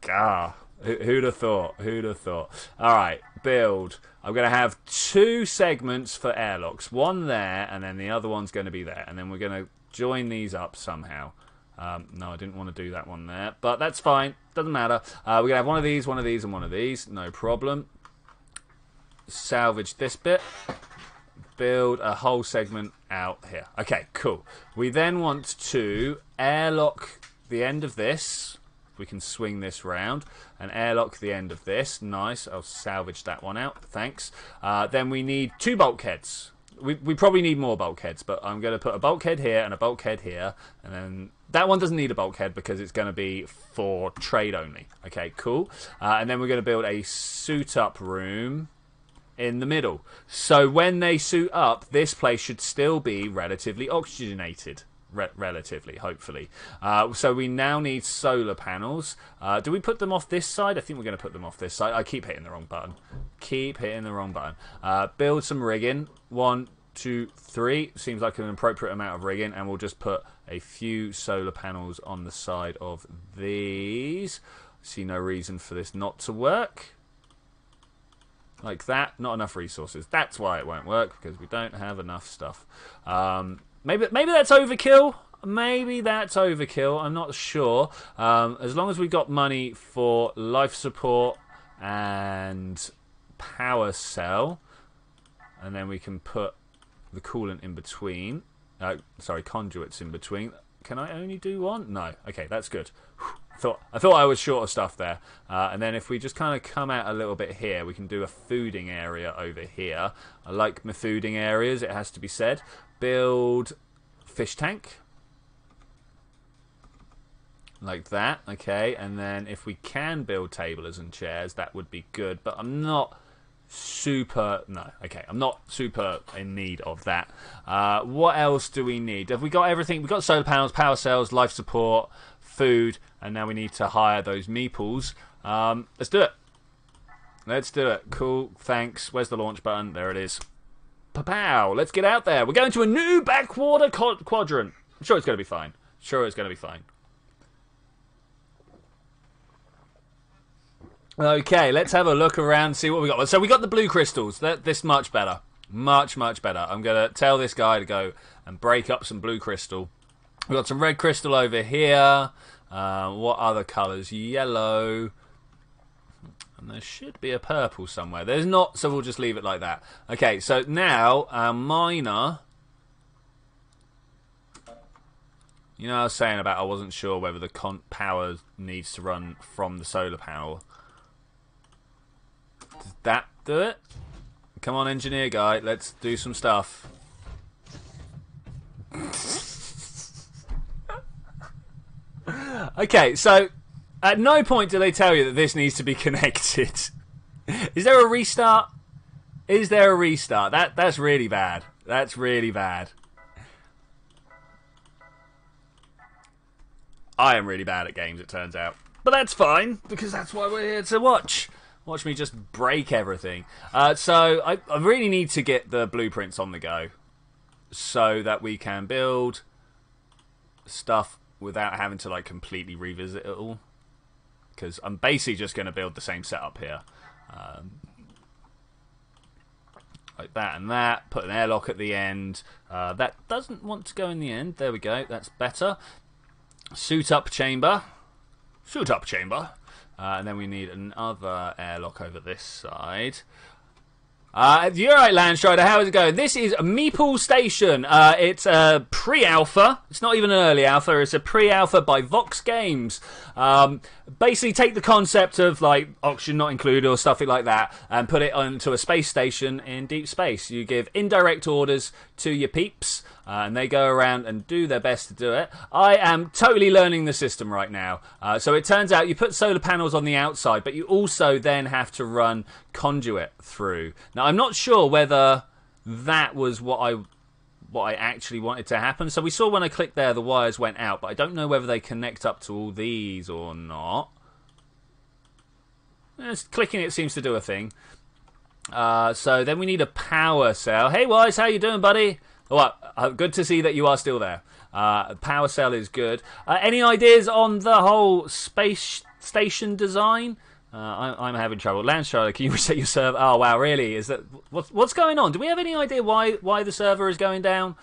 [SPEAKER 1] Gah, who'd have thought? Who'd have thought? All right, build. I'm going to have 2 segments for airlocks. One there, and then the other one's going to be there, and then we're going to join these up somehow. No, I didn't want to do that one there, but that's fine. Doesn't matter. We're going to have one of these, and one of these. No problem. Salvage this bit. Build a whole segment out here. Okay, cool. We then want to airlock the end of this. We can swing this round and airlock the end of this. Nice. I'll salvage that one out. Thanks. Then we need 2 bulkheads. We probably need more bulkheads, but I'm going to put a bulkhead here and a bulkhead here, and then that one doesn't need a bulkhead because it's going to be for trade only. Okay, cool. And then we're going to build a suit-up room in the middle. So when they suit up, this place should still be relatively oxygenated. Relatively, hopefully. So we now need solar panels. Do we put them off this side? I think we're going to put them off this side. I keep hitting the wrong button. Keep hitting the wrong button. Build some rigging. 1, 2, 3. Seems like an appropriate amount of rigging. And we'll just put a few solar panels on the side of these. See no reason for this not to work. Like that. Not enough resources. That's why it won't work, because we don't have enough stuff. Maybe that's overkill. Maybe that's overkill. I'm not sure. As long as we've got money for life support and power cell, and then we can put the coolant in between. Sorry, conduits in between. Can I only do one? No. Okay, that's good. I thought I was short of stuff there. And then if we just kind of come out a little bit here, we can do a fooding area over here. I like my fooding areas, it has to be said. Build fish tank. Like that, okay. And then if we can build tables and chairs, that would be good. But I'm not super... No, okay. I'm not super in need of that. What else do we need? Have we got everything? We've got solar panels, power cells, life support, food, and now we need to hire those meeples. Let's do it. Let's do it. Cool, thanks. Where's the launch button? There it is. Pow! Let's get out there. We're going to a new Backwater Quadrant. I'm sure it's going to be fine. Sure it's going to be fine. Okay, let's have a look around, see what we got. So we got the blue crystals. This much better. Much, much better. I'm going to tell this guy to go and break up some blue crystal. We've got some red crystal over here. What other colours? Yellow. And there should be a purple somewhere. There's not, so we'll just leave it like that. Okay, so now our miner... You know, I was saying about I wasn't sure whether the power needs to run from the solar panel. Does that do it? Come on, engineer guy, let's do some stuff. Okay, so at no point do they tell you that this needs to be connected. Is there a restart? Is there a restart? That's really bad. That's really bad. I am really bad at games, it turns out. But that's fine, because that's why we're here to watch. Watch me just break everything. So I really need to get the blueprints on the go so that we can build stuff without having to like completely revisit it all. Because I'm basically just going to build the same setup here. Like that and that. Put an airlock at the end. That doesn't want to go in the end. There we go. That's better. Suit up chamber. Suit up chamber. And then we need another airlock over this side. You're right, Landstrider. How is it going? This is Meeple Station. It's a pre-alpha. It's not even an early alpha. It's a pre-alpha by Vox Games. Basically, take the concept of like oxygen not included or stuff like that, and put it onto a space station in deep space. You give indirect orders to your peeps, and they go around and do their best to do it. I am totally learning the system right now. So it turns out you put solar panels on the outside, but you also then have to run conduit through. Now, I'm not sure whether that was what I actually wanted to happen. So we saw when I clicked there, the wires went out, but I don't know whether they connect up to all these or not. Clicking it seems to do a thing. So then we need a power cell. Hey, Wise, how you doing, buddy? Well, good to see that you are still there. Power cell is good. Any ideas on the whole space station design? I'm having trouble. Landstrider, can you reset your server? Oh wow, really? Is that what's going on? Do we have any idea why the server is going down?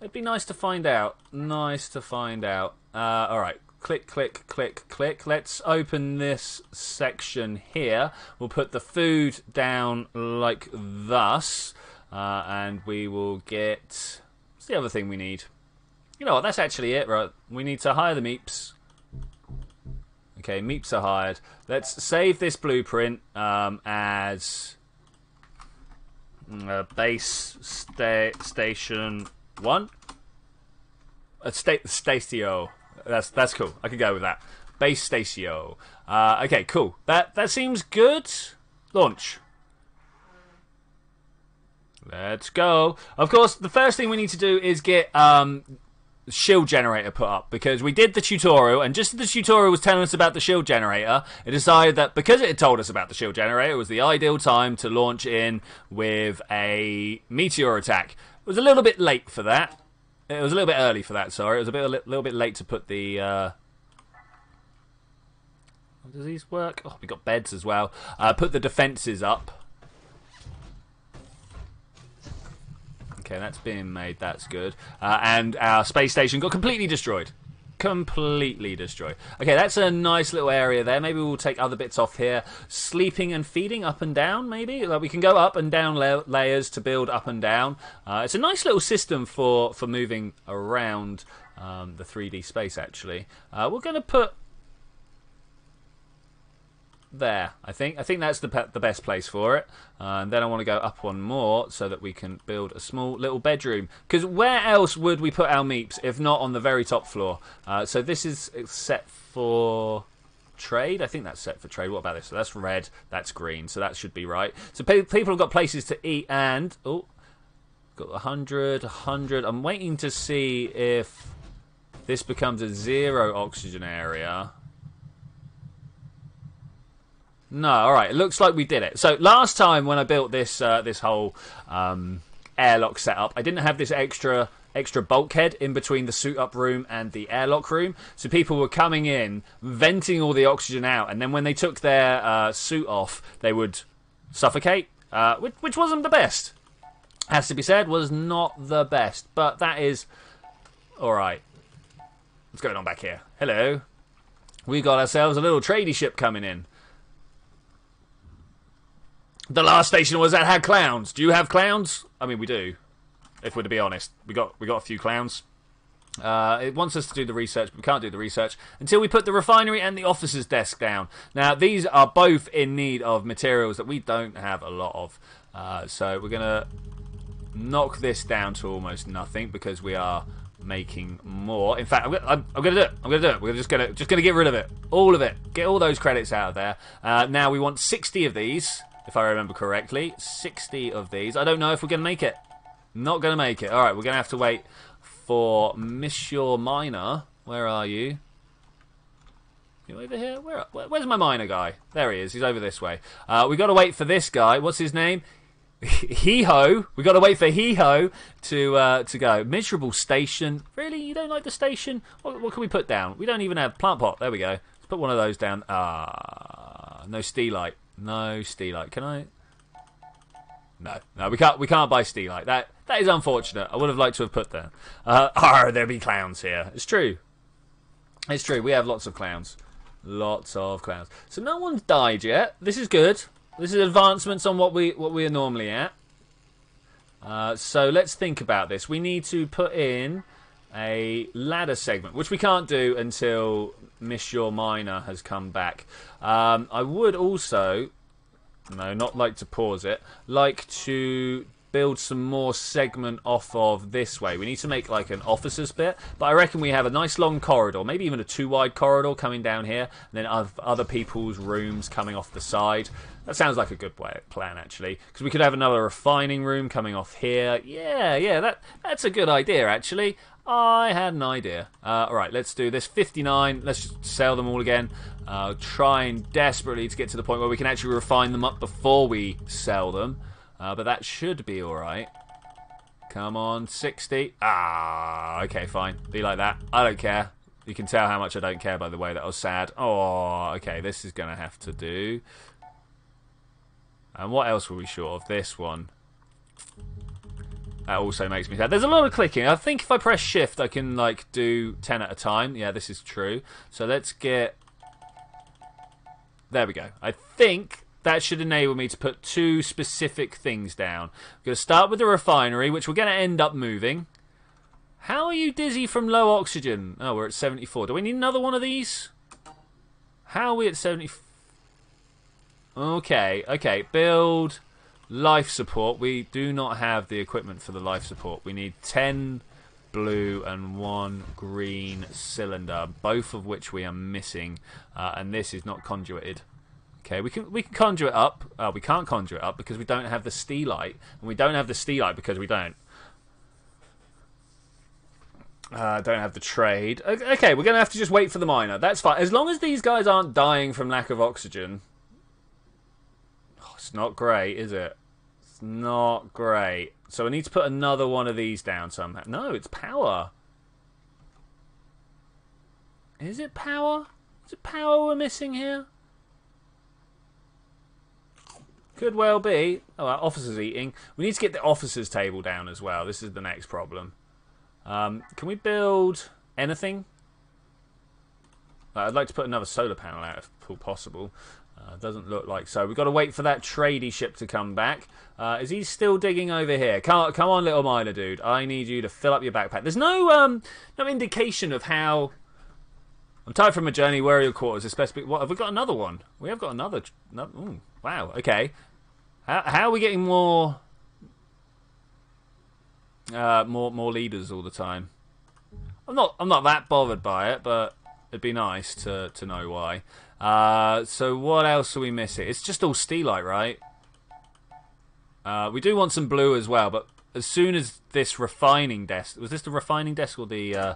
[SPEAKER 1] It'd be nice to find out. Nice to find out. All right. Click, click, click, click. Let's open this section here. We'll put the food down like thus. And we will get... What's the other thing we need? You know what, that's actually it, right? We need to hire the meeps. Okay, meeps are hired. Let's save this blueprint as... base station 1. Statio. That's cool. I could go with that. Base Statio. Okay, cool. That seems good. Launch. Let's go. Of course, the first thing we need to do is get shield generator put up, because we did the tutorial, and just as the tutorial was telling us about the shield generator, it decided that because it had told us about the shield generator, it was the ideal time to launch in with a meteor attack. It was a little bit late for that. It was a little bit early for that, sorry. It was a little bit late to put the... Does these work? Oh, we got beds as well. Put the defences up. Okay, that's being made. That's good. And our space station got completely destroyed. Completely destroyed. Okay, that's a nice little area there. Maybe we'll take other bits off here. Sleeping and feeding up and down, maybe? Like we can go up and down layers to build up and down. It's a nice little system for moving around the 3D space, actually. We're going to put... there, I think that's the best place for it. And then I want to go up one more so that we can build a small little bedroom, because where else would we put our meeps if not on the very top floor? So this is set for trade. I think that's set for trade. What about this? So that's red, that's green, so that should be right. So people have got places to eat, and oh, got 100. I'm waiting to see if this becomes a 0 oxygen area. No, all right. It looks like we did it. So last time when I built this this whole airlock setup, I didn't have this extra bulkhead in between the suit up room and the airlock room. So people were coming in, venting all the oxygen out, and then when they took their suit off, they would suffocate, which wasn't the best. Has to be said, was not the best. But that is all right. What's going on back here? Hello. We got ourselves a little tradie ship coming in. The last station was that had clowns. Do you have clowns? I mean, we do. If we're to be honest, we got a few clowns. It wants us to do the research, but we can't do the research until we put the refinery and the officer's desk down. Now, these are both in need of materials that we don't have a lot of. So we're going to knock this down to almost nothing because we are making more. In fact, I'm going to do it. I'm going to do it. We're just going to get rid of it. All of it. Get all those credits out of there. Now, we want 60 of these, if I remember correctly. 60 of these. I don't know if we're going to make it. Not going to make it. All right, we're going to have to wait for Monsieur Miner. Where are you? You over here? Where's my miner guy? There he is. He's over this way. We got to wait for this guy. What's his name? Hee-ho. We got to wait for Hee-ho to go. Miserable station. Really? You don't like the station? What can we put down? We don't even have plant pot. There we go. Let's put one of those down. No steelite. No steelite. Can I? No, we can't buy steelite. That is unfortunate. I would have liked to have put that. There be clowns here. It's true. It's true. We have lots of clowns. Lots of clowns. So no one's died yet. This is good. This is advancements on what we are normally at. So let's think about this. We need to put in a ladder segment, which we can't do until Monsieur Miner has come back. I would also... No, not like to pause it. Like to build some more segment off of this way. We need to make like an officer's bit. But I reckon we have a nice long corridor. Maybe even a 2-wide corridor coming down here. And then other people's rooms coming off the side. That sounds like a good plan, actually. Because we could have another refining room coming off here. Yeah, that's a good idea, actually. I had an idea. Alright, let's do this. 59. Let's just sell them all again. Trying desperately to get to the point where we can actually refine them up before we sell them. But that should be alright. Come on, 60. Okay, fine. Be like that. I don't care. You can tell how much I don't care by the way that I was sad. Oh, okay, this is going to have to do. And what else were we short of? This one. That also makes me sad. There's a lot of clicking. I think if I press shift, I can like do 10 at a time. Yeah, this is true. So let's get... There we go. I think that should enable me to put 2 specific things down. I'm going to start with the refinery, which we're going to end up moving. How are you dizzy from low oxygen? Oh, we're at 74. Do we need another one of these? How are we at 74? Okay. Build... Life support. We do not have the equipment for the life support. We need 10 blue and 1 green cylinder, both of which we are missing, and this is not conduited. Okay, we can conjure it up. We can't conjure it up because we don't have the steelite, and we don't have the steelite because we don't have the trade. Okay, we're gonna have to just wait for the miner. That's fine as long as these guys aren't dying from lack of oxygen. It's not great, is it? It's not great. So I need to put another one of these down somehow. No, it's power. Is it power? Is it power we're missing here? Could well be. Oh, our officer's eating. We need to get the officer's table down as well. This is the next problem. Can we build anything? I'd like to put another solar panel out if possible. Doesn't look like so. We've got to wait for that tradie ship to come back. Is he still digging over here? Come on, little miner dude. I need you to fill up your backpack. There's no indication of how... I'm tired from a journey. Where are your quarters? Especially, what have we got? Another one. We have got another. Ooh, wow. Okay. How are we getting more leaders all the time? I'm not that bothered by it, but it'd be nice to know why. So what else are we missing? It's just all steelite, right? We do want some blue as well, but as soon as this refining desk... Was this the refining desk or the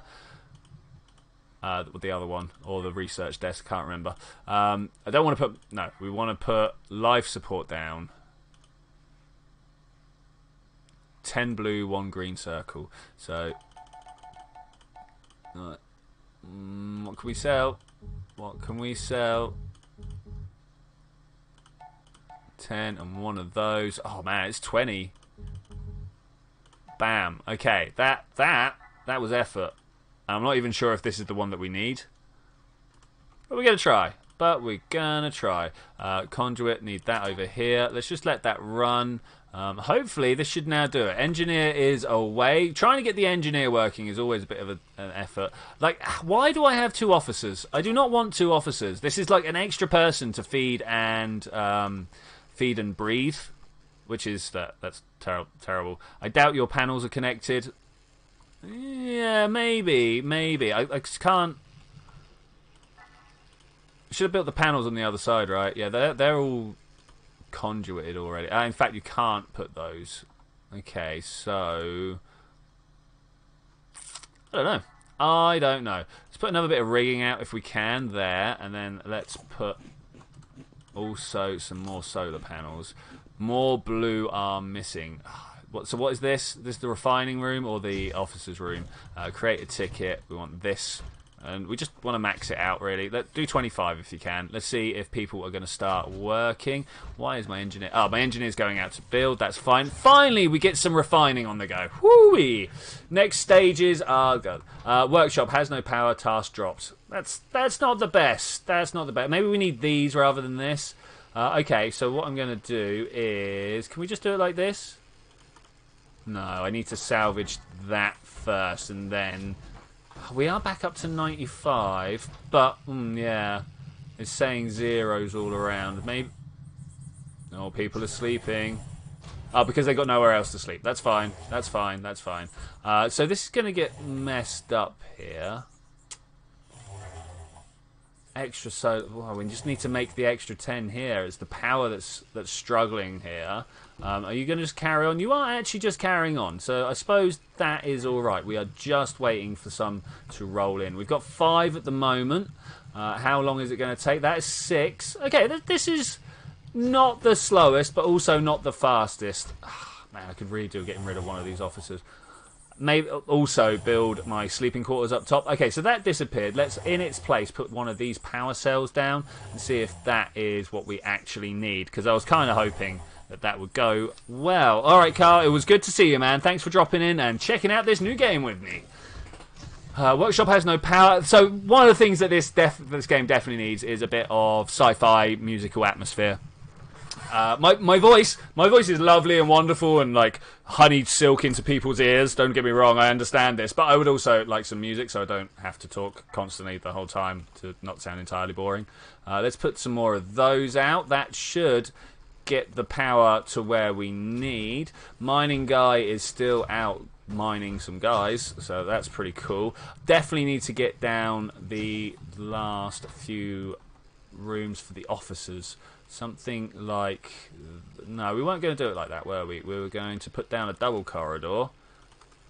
[SPEAKER 1] other one? Or the research desk? Can't remember. I don't want to put... No, we want to put life support down. 10 blue, 1 green circle. So... what can we sell? What can we sell? 10 and 1 of those. Oh man, it's 20. Bam. Okay, that was effort. I'm not even sure if this is the one that we need, but we're gonna try. but we're gonna try. Conduit, need that over here. Let's just let that run. Hopefully this should now do it. Engineer is away. Trying to get the engineer working is always a bit of an effort. Like, why do I have 2 officers? I do not want 2 officers. This is like an extra person to feed and breathe, which is that's terrible. I doubt your panels are connected. Yeah, maybe. I just can't. Should have built the panels on the other side, right? Yeah, they're all conduited already. In fact, you can't put those. Okay, so I don't know. Let's put another bit of rigging out if we can there, and then let's put also some more solar panels. More blue are missing. So what is this? This is the refining room or the officer's room? Create a ticket. We want this. And we just want to max it out, really. Let's do 25 if you can. Let's see if people are going to start working. Why is my engineer... Oh, my engineer's going out to build. That's fine. Finally, we get some refining on the go. Whoo-wee! Next stages are... workshop has no power. Task dropped. That's not the best. That's not the best. Maybe we need these rather than this. Okay, so what I'm going to do is... Can we just do it like this? No, I need to salvage that first and then... We are back up to 95, but, yeah, it's saying zeros all around. Maybe... Oh, people are sleeping. Oh, because they got nowhere else to sleep. That's fine. That's fine. That's fine. So this is going to get messed up here. Extra solar... Well, we just need to make the extra 10 here. It's the power that's struggling here. Are you going to just carry on? You are actually just carrying on. So I suppose that is all right. We are just waiting for some to roll in. We've got 5 at the moment. How long is it going to take? That is 6. Okay, this is not the slowest, but also not the fastest. Man, I could really do getting rid of one of these officers. Maybe also build my sleeping quarters up top. Okay, so that disappeared. Let's, in its place, put one of these power cells down and see if that is what we actually need. Because I was kind of hoping that would go well. All right, Carl, it was good to see you, man. Thanks for dropping in and checking out this new game with me. Workshop has no power. So one of the things that this game definitely needs is a bit of sci-fi musical atmosphere. My voice is lovely and wonderful and like honeyed silk into people's ears. Don't get me wrong, I understand this, but I would also like some music so I don't have to talk constantly the whole time to not sound entirely boring. Let's put some more of those out. That should get the power to where we need. Mining guy is still out mining some guys, so that's pretty cool. Definitely need to get down the last few rooms for the officers. Something like... No, we weren't going to do it like that, were we? We were going to put down a double corridor.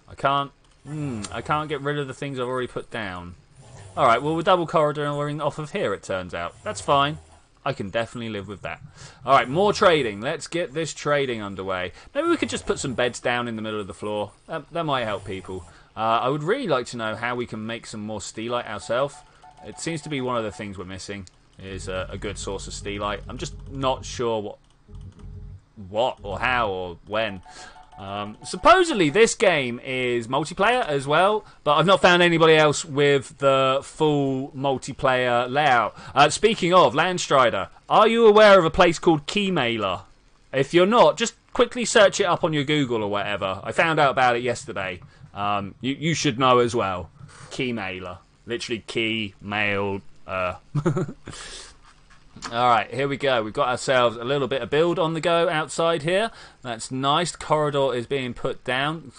[SPEAKER 1] I can't get rid of the things I've already put down. Alright, well, we're double corridoring off of here, it turns out. That's fine. I can definitely live with that. Alright, more trading. Let's get this trading underway. Maybe we could just put some beds down in the middle of the floor. That might help people. I would really like to know how we can make some more steelite ourselves. It seems to be one of the things we're missing. Is a good source of steelite. I'm just not sure what or how or when. Supposedly this game is multiplayer as well, but I've not found anybody else with the full multiplayer layout. Speaking of, Landstrider, are you aware of a place called Keymailer? If you're not, just quickly search it up on your Google or whatever. I found out about it yesterday. You should know as well. Keymailer. Literally key, mail... Alright, here we go. We've got ourselves a little bit of build on the go outside here. That's nice. Corridor is being put down.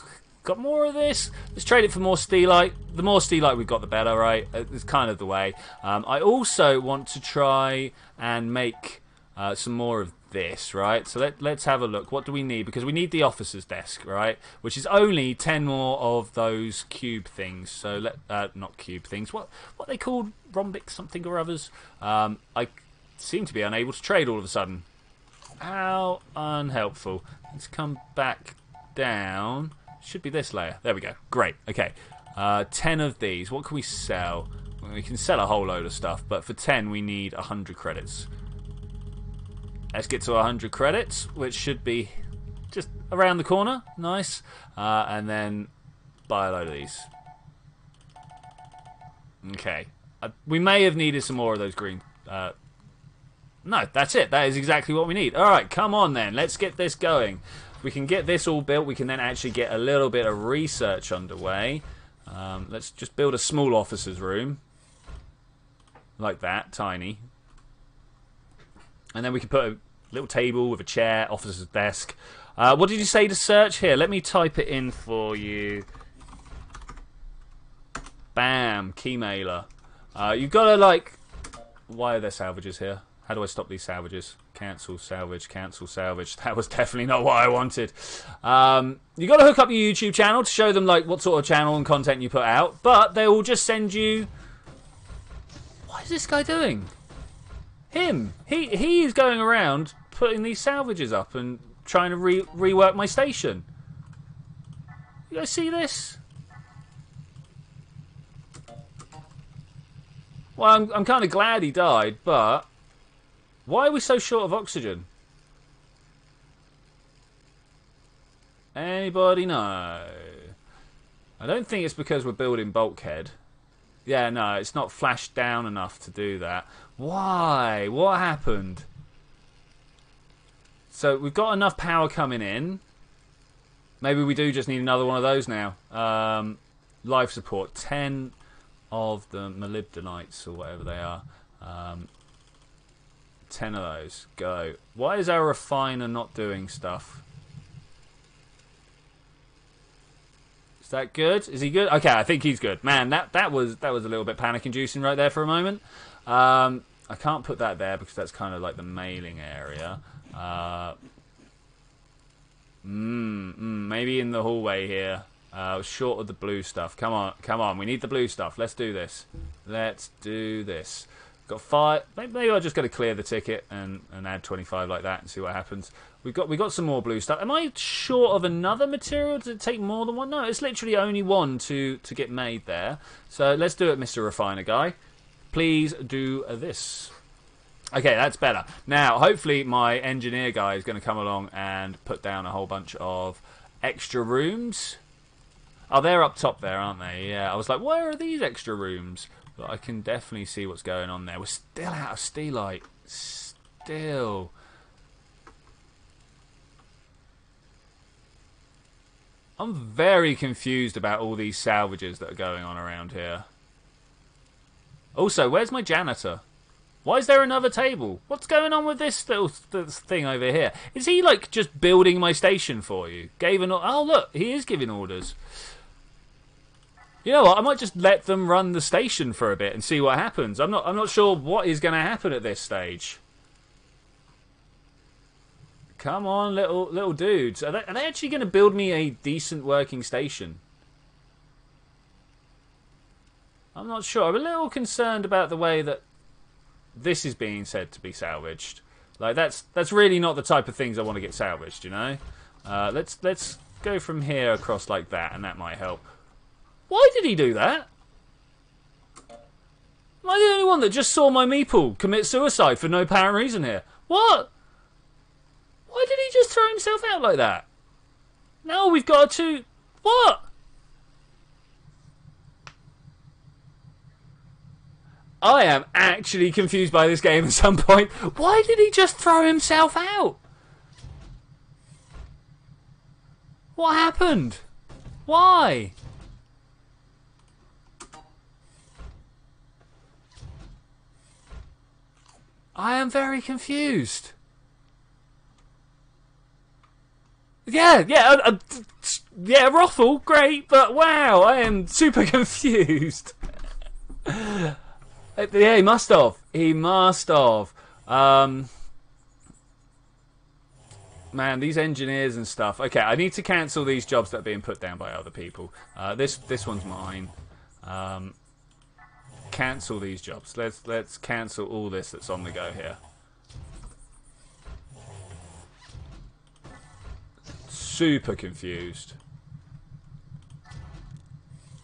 [SPEAKER 1] Got more of this. Let's trade it for more steelite. The more steelite we've got, the better, right? It's kind of the way. I also want to try and make some more of this, right? So let's have a look. What do we need? Because we need the officer's desk, right? Which is only 10 more of those cube things. So not cube things. What are they called? Rhombic something or others. I seem to be unable to trade all of a sudden. How unhelpful. Let's come back down. Should be this layer. There we go. Great. Okay. 10 of these. What can we sell? Well, we can sell a whole load of stuff, but for 10 we need 100 credits. Let's get to 100 credits, which should be just around the corner. Nice. And then buy a load of these. Okay. We may have needed some more of those green No, that's it. That is exactly what we need. Alright, come on then. Let's get this going. We can get this all built. We can then actually get a little bit of research underway. Let's just build a small officer's room. Like that, tiny. And then we can put a little table with a chair, officer's desk. What did you say to search here? Let me type it in for you. Bam, key mailer. You've got to like... Why are there salvages here? How do I stop these salvages? Cancel, salvage, cancel, salvage. That was definitely not what I wanted. You got to hook up your YouTube channel to show them like what sort of channel and content you put out. But they will just send you... What is this guy doing? Him. He is going around putting these salvages up and trying to rework my station. You guys see this? Well, I'm kind of glad he died, but why are we so short of oxygen? Anybody know? I don't think it's because we're building bulkhead. Yeah, no, it's not flashed down enough to do that. Why? What happened? So we've got enough power coming in. Maybe we do just need another one of those now. Life support. 10 of the molybdenites or whatever they are. 10 of those. Go. Why is our refiner not doing stuff? Is that good? Is he good? Okay, I think he's good. Man, that was a little bit panic-inducing right there for a moment. I can't put that there because that's kind of like the mailing area. Maybe in the hallway here. Short of the blue stuff. Come on. We need the blue stuff. Let's do this. Let's do this. Got 5. Maybe I'll just got to clear the ticket and add 25 like that and see what happens. We got some more blue stuff. Am I short of another material? Does it take more than one? No, it's literally only one to get made there. So let's do it, Mr. Refiner guy. Please do this. Okay, that's better. Now, hopefully my engineer guy is going to come along and put down a whole bunch of extra rooms. Oh, they're up top there, aren't they? Yeah, I was like, where are these extra rooms? But I can definitely see what's going on there. We're still out of steelite. Still. I'm very confused about all these salvages that are going on around here. Also, where's my janitor? Why is there another table? What's going on with this little thing over here? Is he like just building my station for you? Oh look, he is giving orders. You know what? I might just let them run the station for a bit and see what happens. I'm not sure what is going to happen at this stage. Come on, little dudes. Are they actually going to build me a decent working station? I'm not sure. I'm a little concerned about the way that this is being said to be salvaged. Like that's really not the type of things I want to get salvaged, you know? Let's go from here across like that, and that might help. Why did he do that? Am I the only one that just saw my meeple commit suicide for no apparent reason here? What? Why did he just throw himself out like that? Now we've got to... What? I am actually confused by this game at some point. Why did he just throw himself out? What happened? Why? I am very confused. Yeah, Rothel, great, but wow, I am super confused. Yeah, he must have. He must have. Man, these engineers and stuff. Okay, I need to cancel these jobs that are being put down by other people. This one's mine. Cancel these jobs. Let's cancel all this that's on the go here. Super confused.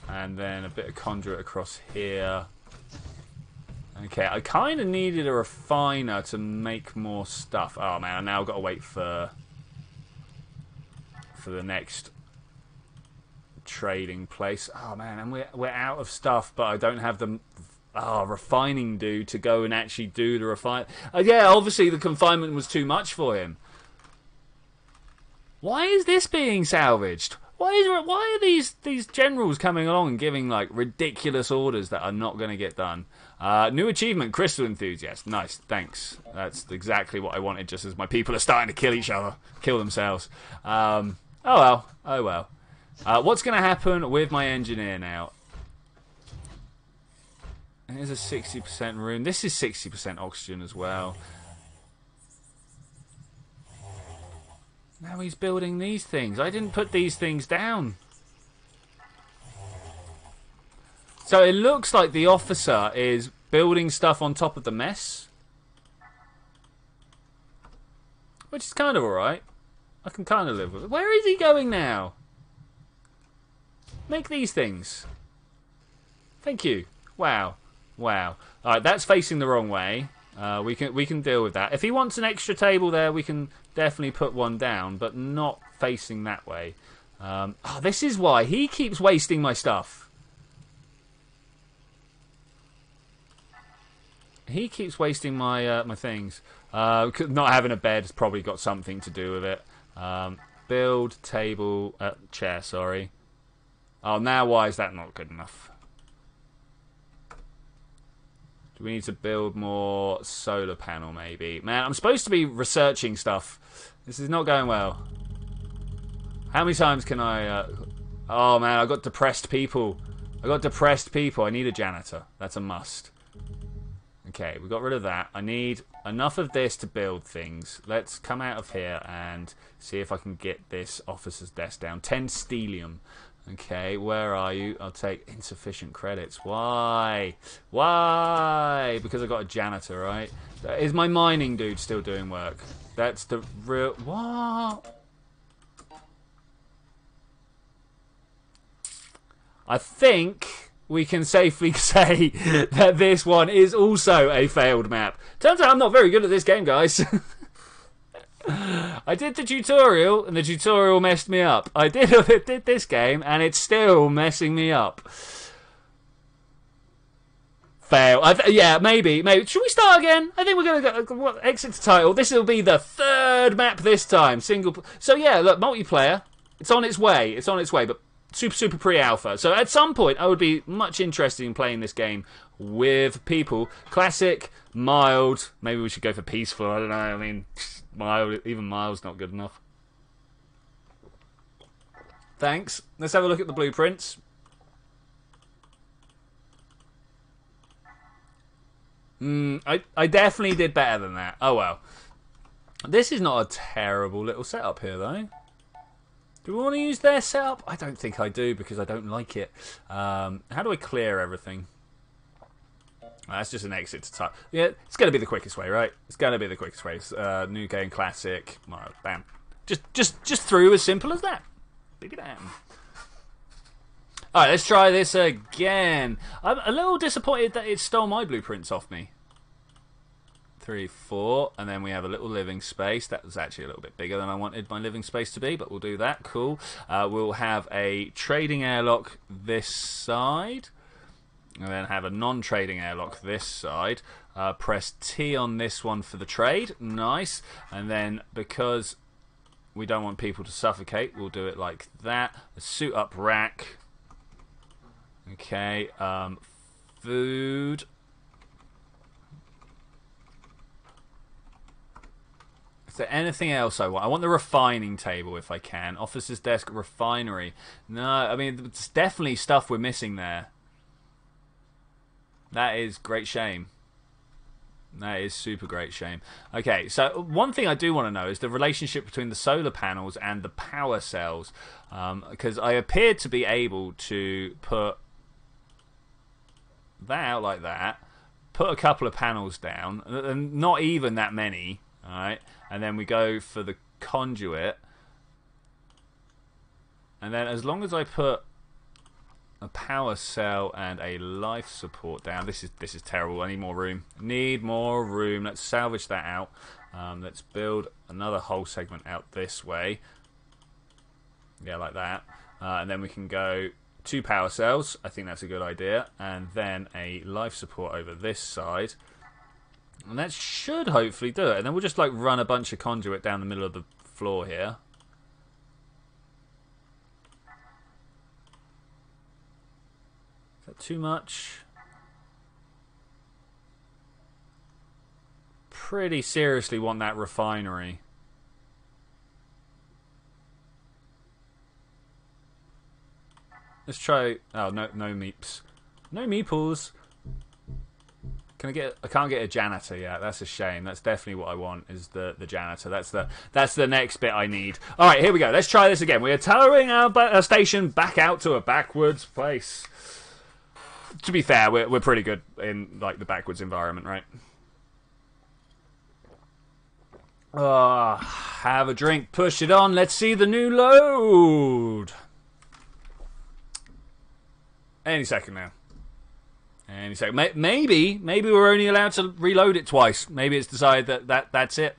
[SPEAKER 1] And then a bit of conduit across here. Okay, I kind of needed a refiner to make more stuff. Oh man, I now got to wait for the next trading place. Oh man, and we're out of stuff, but I don't have the refining dude to go and actually do the refine. Yeah, obviously the confinement was too much for him. Why is this being salvaged? Why are these generals coming along and giving like ridiculous orders that are not going to get done? New achievement, Crystal Enthusiast. Nice, thanks. That's exactly what I wanted. Just as my people are starting to kill each other, kill themselves. Oh well. What's going to happen with my engineer now? Here's a 60% room. This is 60% oxygen as well. Now he's building these things. I didn't put these things down. So it looks like the officer is building stuff on top of the mess. Which is kind of alright. I can kind of live with it. Where is he going now? Make these things. Thank you. Wow. Wow. Alright, that's facing the wrong way. We can deal with that. If he wants an extra table there, we can definitely put one down, but not facing that way. This is why he keeps wasting my stuff. He keeps wasting my my things. Not having a bed has probably got something to do with it. Build table chair. Sorry. Oh, now why is that not good enough? We need to build more solar panel, maybe. Man, I'm supposed to be researching stuff. This is not going well. How many times can I... Oh, man, I got depressed people. I need a janitor. That's a must. Okay, we got rid of that. I need enough of this to build things. Let's come out of here and see if I can get this officer's desk down. 10 stellium. Okay, where are you? I'll take insufficient credits. Why? Why? Because I got a janitor, right? Is my mining dude still doing work? That's the real... What? I think we can safely say that this one is also a failed map. Turns out I'm not very good at this game, guys. I did the tutorial, and the tutorial messed me up. I did this game, and it's still messing me up. Fail. Yeah, maybe. Should we start again? I think we're going to go... Exit the title. This will be the third map this time. Single... So, yeah, look, multiplayer. It's on its way. It's on its way, but super pre-alpha. So, at some point, I would be much interested in playing this game with people. Classic, mild. Maybe we should go for peaceful. I don't know. I mean... Mild, even mild's not good enough. Thanks. Let's have a look at the blueprints. I definitely did better than that. Oh well. This is not a terrible little setup here, though. Do we want to use their setup? I don't think I do, because I don't like it. How do I clear everything? That's just an exit to type. Yeah, it's going to be the quickest way, right? It's going to be the quickest way. New game, classic. Well, bam. Just through, as simple as that. Leave it down. Alright, let's try this again. I'm a little disappointed that it stole my blueprints off me. 3, 4, and then we have a little living space. That was actually a little bit bigger than I wanted my living space to be, but we'll do that. Cool. We'll have a trading airlock this side. And then have a non-trading airlock this side. Press T on this one for the trade. Nice. And then because we don't want people to suffocate, we'll do it like that. A suit up rack. Okay. Food. Is there anything else I want? I want the refining table if I can. Officer's desk, refinery. No, I mean, there's definitely stuff we're missing there. That is great shame. That is super great shame. Okay, so one thing I do want to know is the relationship between the solar panels and the power cells. Because I appeared to be able to put that out like that, put a couple of panels down, and not even that many, alright? And then we go for the conduit. And then as long as I put a power cell and a life support down. This is terrible. I need more room. Need more room. Let's salvage that out. Let's build another whole segment out this way. Yeah, like that. And then we can go 2 power cells. I think that's a good idea. And then a life support over this side. And that should hopefully do it. And then we'll just like run a bunch of conduit down the middle of the floor here. Is that too much? Pretty seriously want that refinery. Let's try. Oh, no meeps. No meeples. Can I get? I can't get a janitor yet. That's a shame. That's definitely what I want. Is the janitor? That's the next bit I need. All right, here we go. Let's try this again. We are towering our station back out to a backwards place. To be fair, we're pretty good in like the backwards environment, right? Have a drink. Push it on. Let's see the new load. Any second now. Any second. Maybe we're only allowed to reload it twice. Maybe it's decided that's it.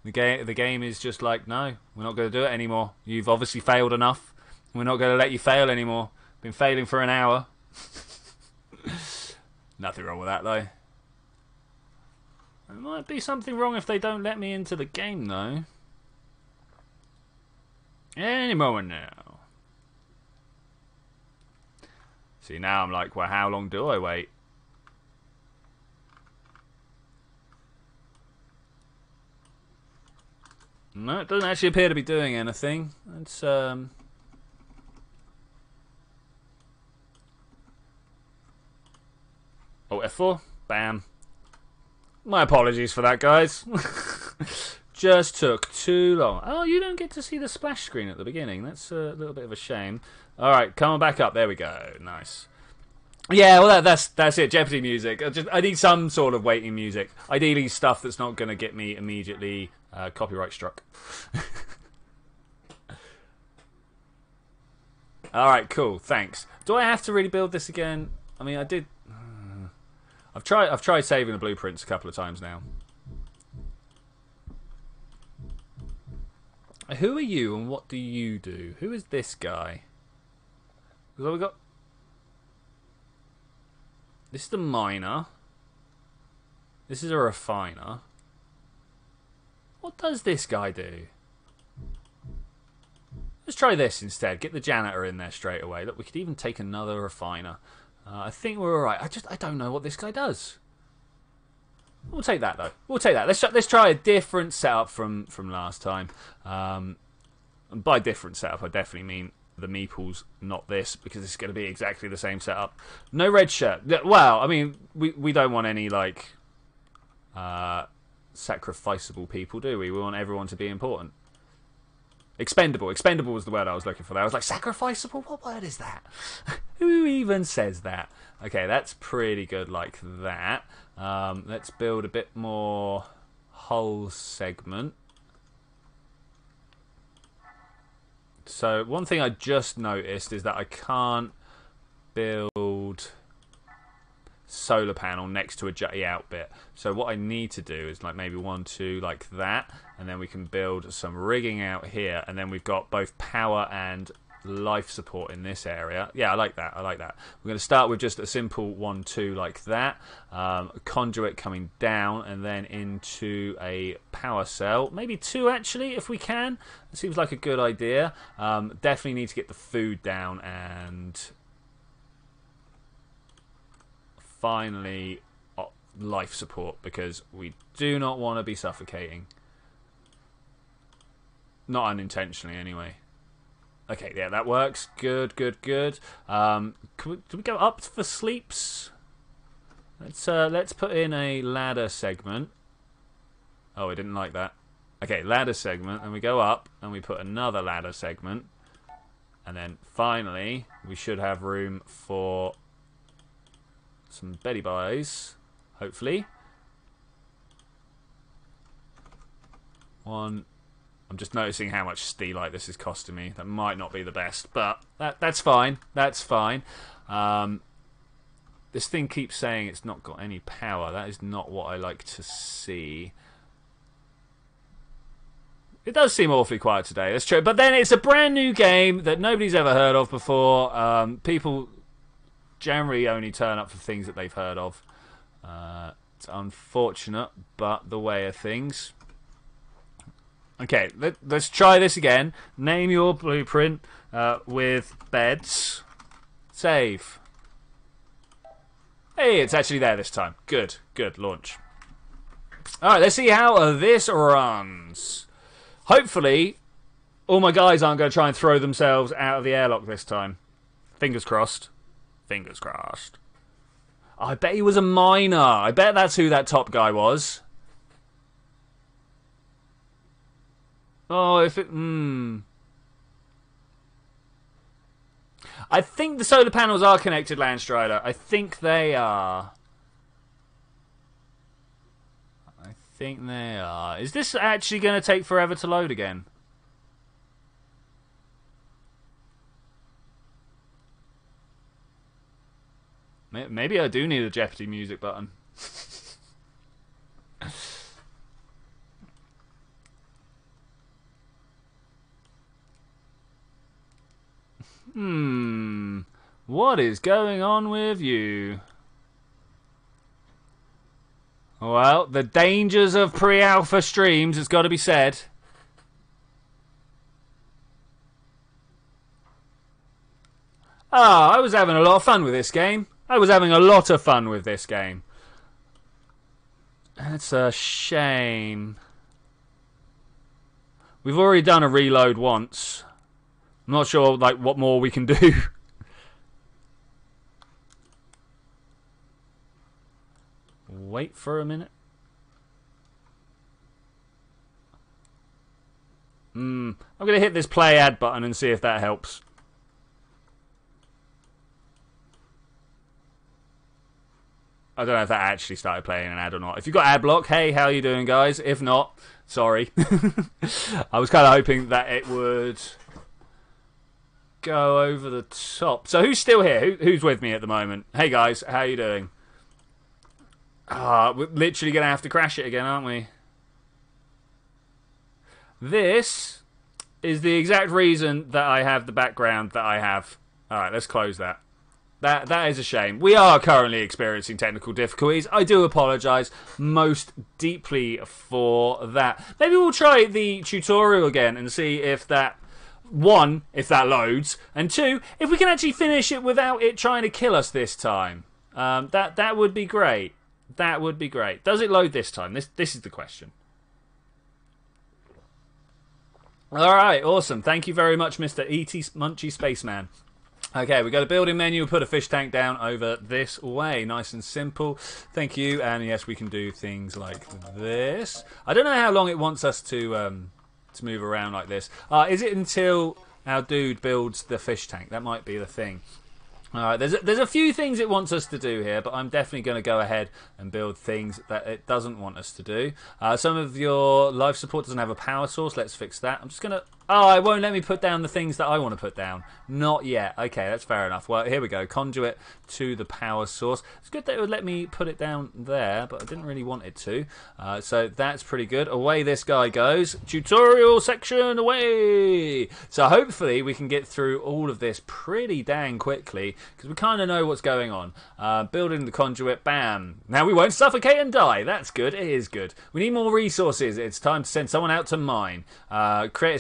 [SPEAKER 1] The game is just like, no, we're not going to do it anymore. You've obviously failed enough. We're not going to let you fail anymore. Been failing for an hour. Nothing wrong with that though. There might be something wrong if they don't let me into the game though. Any moment now. See, now I'm like, well, how long do I wait? No, it doesn't actually appear to be doing anything. It's Oh, F4. Bam. My apologies for that, guys. Just took too long. Oh, you don't get to see the splash screen at the beginning. That's a little bit of a shame. All right, come on back up. There we go. Nice. Yeah, well, that's it. Jeopardy music. I need some sort of waiting music. Ideally, stuff that's not going to get me immediately copyright struck. All right, cool. Thanks. Do I have to really build this again? I mean, I did. I've tried saving the blueprints a couple of times now. Who are you and what do you do? Who is this guy? Because we got. This is the miner. This is a refiner. What does this guy do? Let's try this instead. Get the janitor in there straight away. Look, we could even take another refiner. I think we're all right. I don't know what this guy does. We'll take that though. We'll take that. Let's try a different setup from last time. And by different setup, I definitely mean the meeples, not this, because it's going to be exactly the same setup. No red shirt. Well, I mean, we don't want any like sacrificable people, do we? We want everyone to be important. Expendable. Expendable was the word I was looking for there. I was like, sacrificable? What word is that? Who even says that? Okay, that's pretty good like that. Let's build a bit more hull segment. So one thing I just noticed is that I can't build solar panel next to a jetty out bit. So what I need to do is like maybe 1, 2 like that, and then we can build some rigging out here, and then we've got both power and life support in this area. Yeah, I like that. I like that. We're going to start with just a simple 1, 2 like that. A conduit coming down and then into a power cell. Maybe 2 actually, if we can. It seems like a good idea. Definitely need to get the food down and finally life support, because we do not want to be suffocating. Not unintentionally anyway. Okay, yeah, that works. Good, good, good. Do we go up for sleeps? Let's put in a ladder segment. Oh, I didn't like that. Okay, ladder segment, and we go up, and we put another ladder segment, and then finally we should have room for some Betty Buys, hopefully. One. I'm just noticing how much steelite this is costing me. That might not be the best, but that's fine. That's fine. This thing keeps saying it's not got any power. That is not what I like to see. It does seem awfully quiet today, that's true. But then it's a brand new game that nobody's ever heard of before. People generally only turn up for things that they've heard of. It's unfortunate, but the way of things. Okay, let's try this again. Name your blueprint with beds. Save. Hey, it's actually there this time. Good, good, launch. Alright, let's see how this runs. Hopefully, all my guys aren't going to try and throw themselves out of the airlock this time. Fingers crossed. Fingers crossed. Oh, I bet he was a miner. I bet that's who that top guy was. Oh, if it... I think the solar panels are connected, Landstrider. I think they are. I think they are. Is this actually going to take forever to load again? Maybe I do need a Jeopardy music button. What is going on with you? Well, the dangers of pre-alpha streams, it's got to be said. I was having a lot of fun with this game. That's a shame. We've already done a reload once. I'm not sure like what more we can do. Wait for a minute. I'm going to hit this play ad button and see if that helps. I don't know if that actually started playing an ad or not. If you've got ad block, hey, how you doing, guys? If not, sorry. I was kind of hoping that it would go over the top. So who's still here? Who's with me at the moment? Hey, guys, how you doing? We're literally going to have to crash it again, aren't we? This is the exact reason that I have the background that I have. Alright, let's close that. That is a shame. We are currently experiencing technical difficulties. I do apologise most deeply for that. Maybe we'll try the tutorial again and see if that... One, if that loads. And two, if we can actually finish it without it trying to kill us this time. That would be great. That would be great. Does it load this time? This is the question. Alright, awesome. Thank you very much, Mr. E.T. Munchy Spaceman. Okay, we got a building menu. We'll put a fish tank down over this way. Nice and simple. Thank you. And yes, we can do things like this. I don't know how long it wants us to move around like this. Is it until our dude builds the fish tank? That might be the thing. Alright, there's a few things it wants us to do here, but I'm definitely going to go ahead and build things that it doesn't want us to do. Some of your life support doesn't have a power source. Let's fix that. I'm just going to... Oh, it won't let me put down the things that I want to put down. Not yet. Okay, that's fair enough. Well, here we go. Conduit to the power source. It's good that it would let me put it down there, but I didn't really want it to. So that's pretty good. Away this guy goes. Tutorial section, away! So hopefully we can get through all of this pretty dang quickly, because we kind of know what's going on. Building the conduit, bam. Now we won't suffocate and die. That's good. It is good. We need more resources. It's time to send someone out to mine. Create a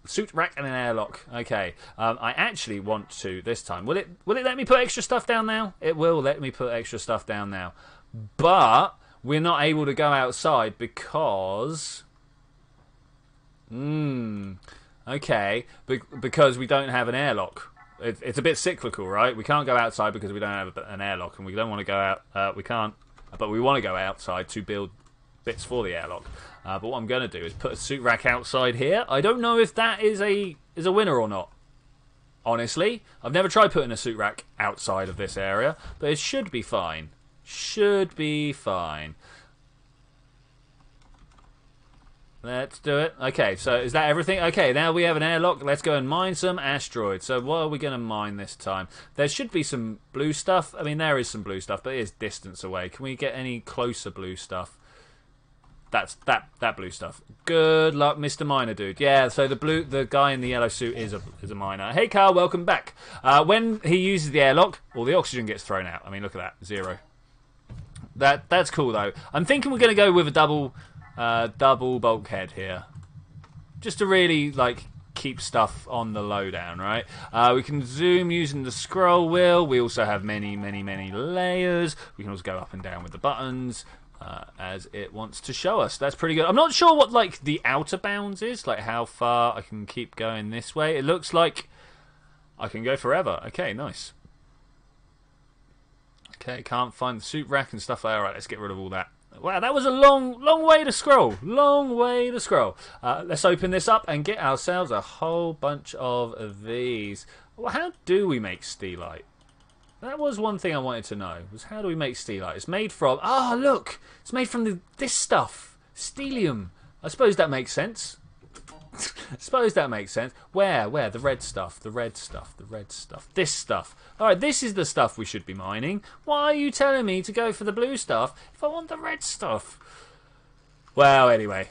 [SPEAKER 1] suit rack and an airlock. Okay. I actually want to this time. Will it let me put extra stuff down now? It will let me put extra stuff down now. But we're not able to go outside because... Okay. Because we don't have an airlock. It's a bit cyclical, right? We can't go outside because we don't have an airlock, and we don't want to go out. We can't, but we want to go outside to build bits for the airlock. But what I'm going to do is put a suit rack outside here. I don't know if that is a winner or not. Honestly, I've never tried putting a suit rack outside of this area, but it should be fine. Should be fine. Let's do it. Okay, so is that everything? Okay, now we have an airlock. Let's go and mine some asteroids. So what are we going to mine this time? There should be some blue stuff. I mean, there is some blue stuff, but it is distance away. Can we get any closer blue stuff? that blue stuff. Good luck, Mr. Miner dude. Yeah, so the guy in the yellow suit is a miner. Hey Carl, welcome back. When he uses the airlock, all the oxygen gets thrown out. I mean, look at that, 0. That's cool though. I'm thinking we're going to go with a double bulkhead here, just to really like keep stuff on the lowdown, right? We can zoom using the scroll wheel. We also have many layers. We can also go up and down with the buttons as it wants to show us. That's pretty good. I'm not sure what like the outer bounds is, like how far I can keep going this way. It looks like I can go forever. Okay, nice. Okay, can't find the suit rack and stuff like that. Alright, let's get rid of all that. Wow, that was a long way to scroll. Long way to scroll. Let's open this up and get ourselves a whole bunch of these. Well, how do we make steelite? That was one thing I wanted to know, was how do we make steelite? It's made from... Ah, look! It's made from this stuff. Steelium. I suppose that makes sense. I suppose that makes sense. Where? The red stuff. The red stuff. This stuff. Alright, this is the stuff we should be mining. Why are you telling me to go for the blue stuff if I want the red stuff? Well, anyway.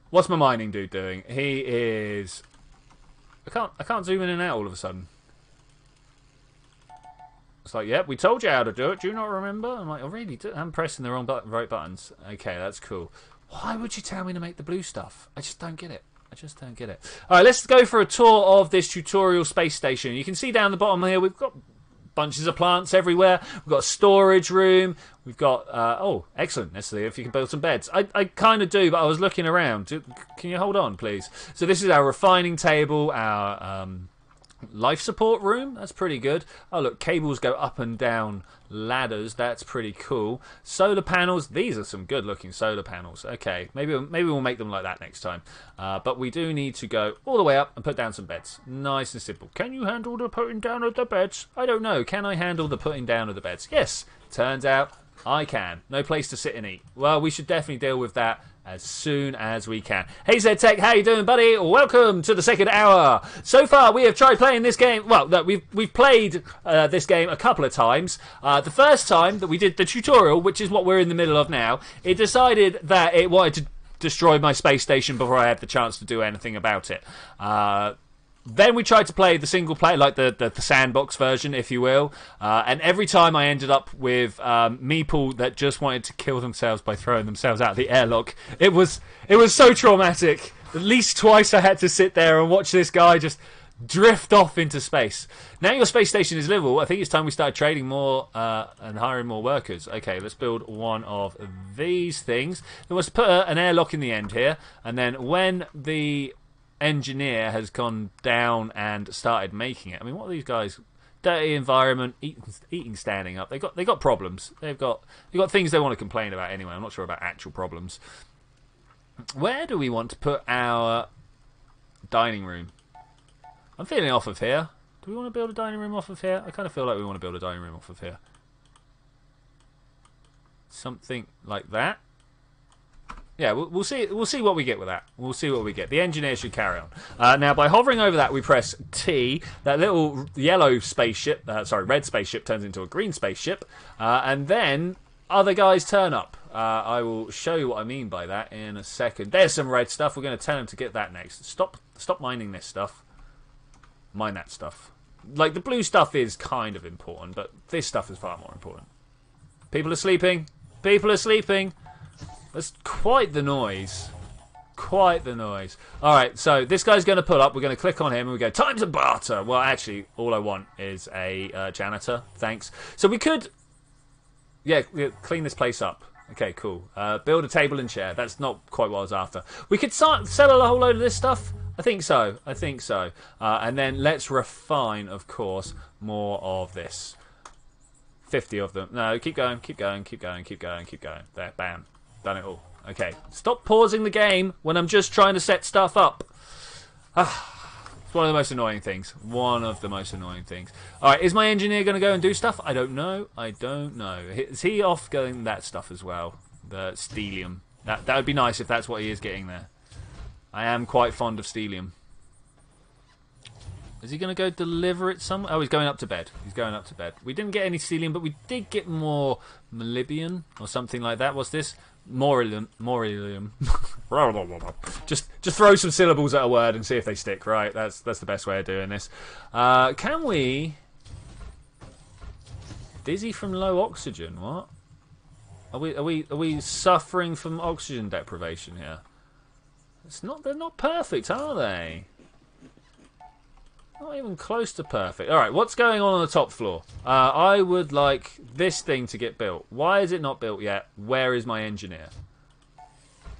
[SPEAKER 1] What's my mining dude doing? He is... I can't zoom in and out all of a sudden. It's like, yep, we told you how to do it. Do you not remember? I'm like, I really do. I'm pressing the right buttons. Okay, that's cool. Why would you tell me to make the blue stuff? I just don't get it. Alright, let's go for a tour of this tutorial space station. You can see down the bottom here, we've got bunches of plants everywhere. We've got a storage room. We've got, oh, excellent. Let's see if you can build some beds. I kind of do, but I was looking around. Can you hold on, please? So this is our refining table, our life support room. That's pretty good. Oh, look, cables go up and down ladders. That's pretty cool. Solar panels. These are some good looking solar panels. Okay, maybe we'll make them like that next time. But we do need to go all the way up and put down some beds. Nice and simple. Can you handle the putting down of the beds? I don't know. Can I handle the putting down of the beds? Yes. Turns out I can. No place to sit and eat. Well, we should definitely deal with that as soon as we can. Hey Ztech, how you doing, buddy? Welcome to the second hour. So far, we have tried playing this game. Well, no, we've played this game a couple of times. The first time that we did the tutorial, which is what we're in the middle of now, it decided that it wanted to destroy my space station before I had the chance to do anything about it. Then we tried to play the single player, like the sandbox version, if you will. And every time I ended up with Meeple that just wanted to kill themselves by throwing themselves out of the airlock. It was so traumatic. At least twice I had to sit there and watch this guy just drift off into space. Now your space station is livable. I think it's time we started trading more and hiring more workers. Okay, let's build one of these things. Then let's put an airlock in the end here. And then when the engineer has gone down and started making it. I mean, what are these guys? Dirty environment, eating standing up. They got problems. They've got things they want to complain about anyway. I'm not sure about actual problems. Where do we want to put our dining room? I'm feeling off of here. Do we want to build a dining room off of here? I kind of feel like we want to build a dining room off of here. Something like that. Yeah, we'll see what we get with that. We'll see what we get. The engineer should carry on. Now, by hovering over that, we press T. That little yellow spaceship, red spaceship turns into a green spaceship. And then other guys turn up. I will show you what I mean by that in a second. There's some red stuff. We're going to tell them to get that next. Stop mining this stuff. Mine that stuff. Like, the blue stuff is kind of important, but this stuff is far more important. People are sleeping. People are sleeping. That's quite the noise. Quite the noise. Alright, so this guy's going to pull up. We're going to click on him and we go, time to barter. Well, actually, all I want is a janitor. Thanks. So we could... Yeah, clean this place up. Okay, cool. Build a table and chair. That's not quite what I was after. We could sell a whole load of this stuff. I think so. And then let's refine, of course, more of this. 50 of them. No, keep going. There, bam. Done it all. Okay. Stop pausing the game when I'm just trying to set stuff up. It's one of the most annoying things. Alright, is my engineer going to go and do stuff? I don't know. Is he off going that stuff as well? The steelium. That would be nice if that's what he is getting there. I am quite fond of steelium. Is he going to go deliver it somewhere? Oh, he's going up to bed. We didn't get any steelium, but we did get more molybdenum or something like that. What's this? Morilium. just throw some syllables at a word and see if they stick. Right, that's the best way of doing this. Can we? Dizzy from low oxygen. What? Are we suffering from oxygen deprivation here? It's not. They're not perfect, are they? Not even close to perfect. Alright, what's going on the top floor? I would like this thing to get built. Why is it not built yet? Where is my engineer?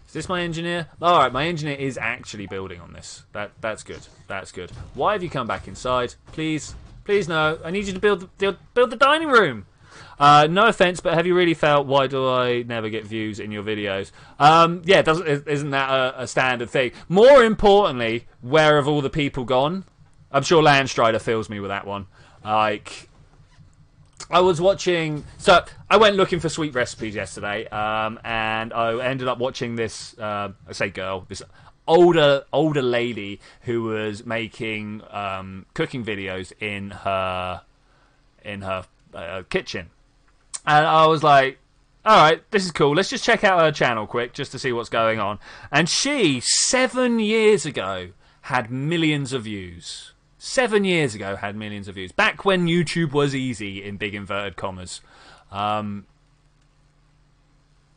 [SPEAKER 1] Is this my engineer? Alright, my engineer is actually building on this. That's good. That's good. Why have you come back inside? Please. Please no. I need you to build the dining room. No offense, but have you really felt why do I never get views in your videos? Yeah, isn't that a standard thing? More importantly, where have all the people gone? I'm sure Landstrider fills me with that one. Like, I was watching... So, I went looking for sweet recipes yesterday, and I ended up watching this, I say girl, this older lady who was making cooking videos in her kitchen. And I was like, alright, this is cool. Let's just check out her channel quick, just to see what's going on. And she, 7 years ago, had millions of views. 7 years ago had millions of views. Back when YouTube was easy, in big inverted commas. And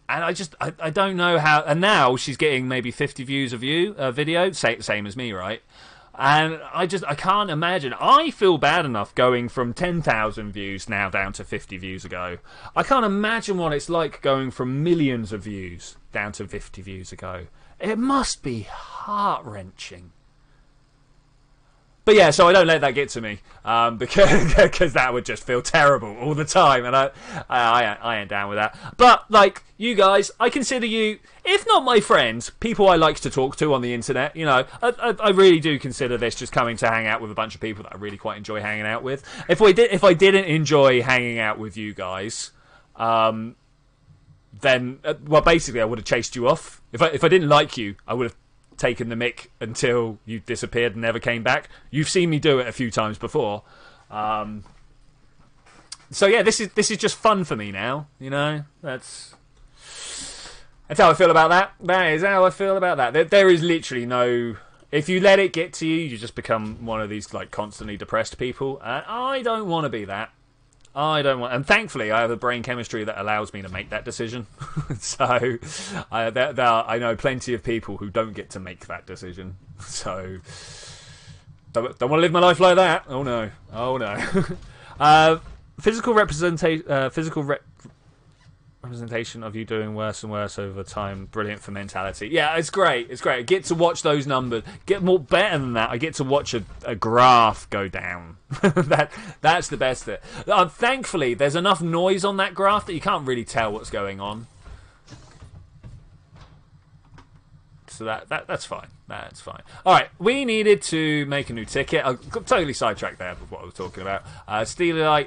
[SPEAKER 1] I don't know how... And now she's getting maybe 50 views a video. Same as me, right? And I can't imagine. I feel bad enough going from 10,000 views now down to 50 views ago. I can't imagine what it's like going from millions of views down to 50 views ago. It must be heart-wrenching. But yeah, so I don't let that get to me, because that would just feel terrible all the time, and I ain't down with that. But like you guys, I consider you, if not my friends, people I like to talk to on the internet. You know, I really do consider this just coming to hang out with a bunch of people that I really quite enjoy hanging out with. If I didn't enjoy hanging out with you guys, then well, basically I would have chased you off. If I didn't like you, I would have taken the mick until you disappeared and never came back. You've seen me do it a few times before. So yeah, this is just fun for me now. You know, that's how I feel about that. That is how I feel about that. There is literally no. If you let it get to you, you just become one of these like constantly depressed people. And I don't want to be that. I don't want, and thankfully I have a brain chemistry that allows me to make that decision. So I know plenty of people who don't get to make that decision. So don't want to live my life like that. Oh no, oh no. Physical representation of you doing worse and worse over time. Brilliant for mentality. Yeah, it's great. It's great. I get to watch those numbers. Get more better than that. I get to watch a graph go down. That's the best bit. Thankfully, there's enough noise on that graph that you can't really tell what's going on. So that's fine. That's fine. All right, we needed to make a new ticket. I got totally sidetracked there with what I was talking about. Steelite.